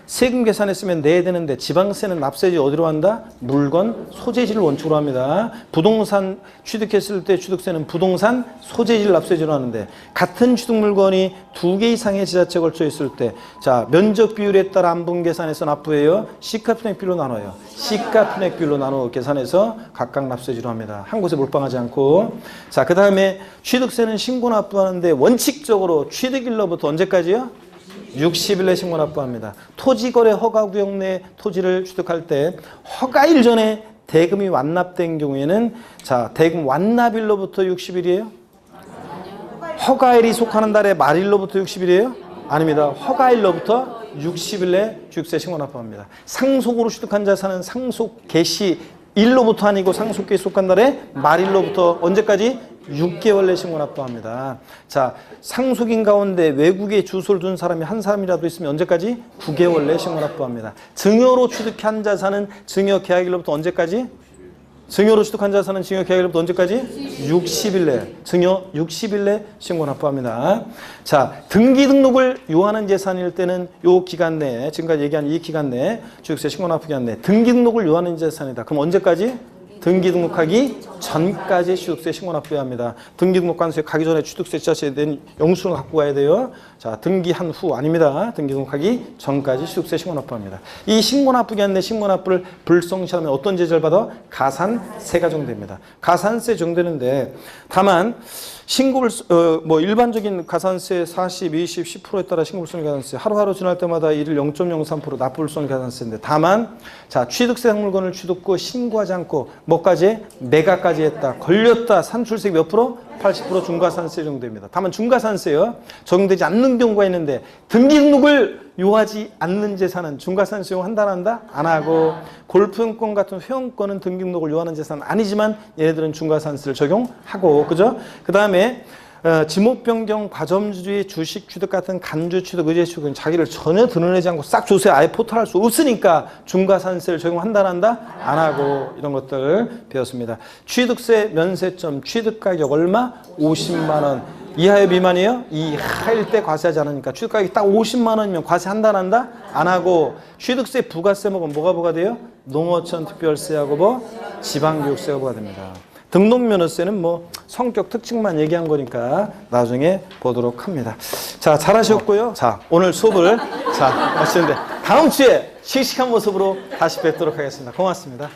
세금 계산했으면 내야 되는데 지방세는 납세지 어디로 한다? 물건 소재지를 원칙으로 합니다. 부동산 취득했을 때 취득세는 부동산 소재지를 납세지로 하는데 같은 취득 물건이 2개 이상의 지자체에 걸쳐 있을 때 자, 면적 비율에 따라 안분 계산해서 납부해요. 시가 편액 비율로 나눠요. 시가 편액 비율로 나눠 계산해서 각각 납세지로 합니다. 한 곳에 몰빵하지 않고. 자, 그 다음에 취득세는 신고 납부하는데 원칙적으로 취득일로부터 언제까지요? 60일 내 신고 납부합니다. 토지거래 허가구역 내 토지를 취득할 때 허가일 전에 대금이 완납된 경우에는 자, 대금 완납일로부터 60일이에요? 허가일이 속하는 달의 말일로부터 60일이에요? 아닙니다. 허가일로부터 60일 내 취득세 신고 납부합니다. 상속으로 취득한 자산은 상속 개시 일로부터 아니고 상속 개시 속한 달의 말일로부터 언제까지? 6개월 내 신고 납부합니다. 자, 상속인 가운데 외국에 주소를 둔 사람이 한 사람이라도 있으면 언제까지? 9개월 내 신고 납부합니다. 증여로 취득한 자산은 증여 계약일로부터 언제까지? 증여로 취득한 자산은 증여 계약일로부터 언제까지? 60일 내. 증여 60일 내 신고 납부합니다. 자, 등기 등록을 요하는 재산일 때는 요 기간 내에, 지금까지 얘기한 이 기간 내에 취득세 신고 납부 기간 내에 등기 등록을 요하는 재산이다. 그럼 언제까지? 등기 등록하기 전까지 취득세 신고 납부해야 합니다. 등기 등록 관세에 가기 전에 취득세 지자체에 대한 영수증을 갖고 가야 돼요. 자, 등기한 후 아닙니다. 등기 등록하기 전까지 취득세 신고 납부합니다. 이 신고 납부 기간 내 신고 납부를 불성시하면 어떤 제재를 받아? 가산세가 정됩니다. 가산세 정되는데 다만 신고를 뭐 일반적인 가산세 40, 20, 10%에 따라 신고불손익 가산세 하루하루 지날 때마다 일일 0.03% 납부불손익 가산세인데 다만 자, 취득세 물건을 취득고 신고하지 않고 뭐까지? 매각까지 했다. 걸렸다. 산출세 몇 프로? 80% 중과산세 정도입니다. 다만 중과산세요. 적용되지 않는 경우가 있는데 등기 등록을 요하지 않는 재산은 중과산세 요한다 안 한다? 안 하고 골프용권 같은 회원권은 등기 등록을 요하는 재산은 아니지만 얘네들은 중과산세를 적용하고 그죠? 그 다음에 지목 변경, 과점주의, 주식 취득 같은 간주 취득, 의제 취득은 자기를 전혀 드러내지 않고 싹 조세 아예 포탈할 수 없으니까 중과산세를 적용한다 안 한다? 안 하고 이런 것들 배웠습니다. 취득세 면세점 취득가격 얼마? 50만 원. 이하여 미만이에요? 이하일 때 과세하지 않으니까 취득가격이 딱 50만 원이면 과세한다 안 한다? 안 하고 취득세 부가세 먹으면 뭐가 부과돼요? 농어촌 특별세하고 뭐 지방교육세가 부과됩니다. 등록면허세는 뭐 성격 특징만 얘기한 거니까 나중에 보도록 합니다. 자, 잘하셨고요. 자, 오늘 수업을 자, 마치는데 다음 주에 씩씩한 모습으로 다시 뵙도록 하겠습니다. 고맙습니다.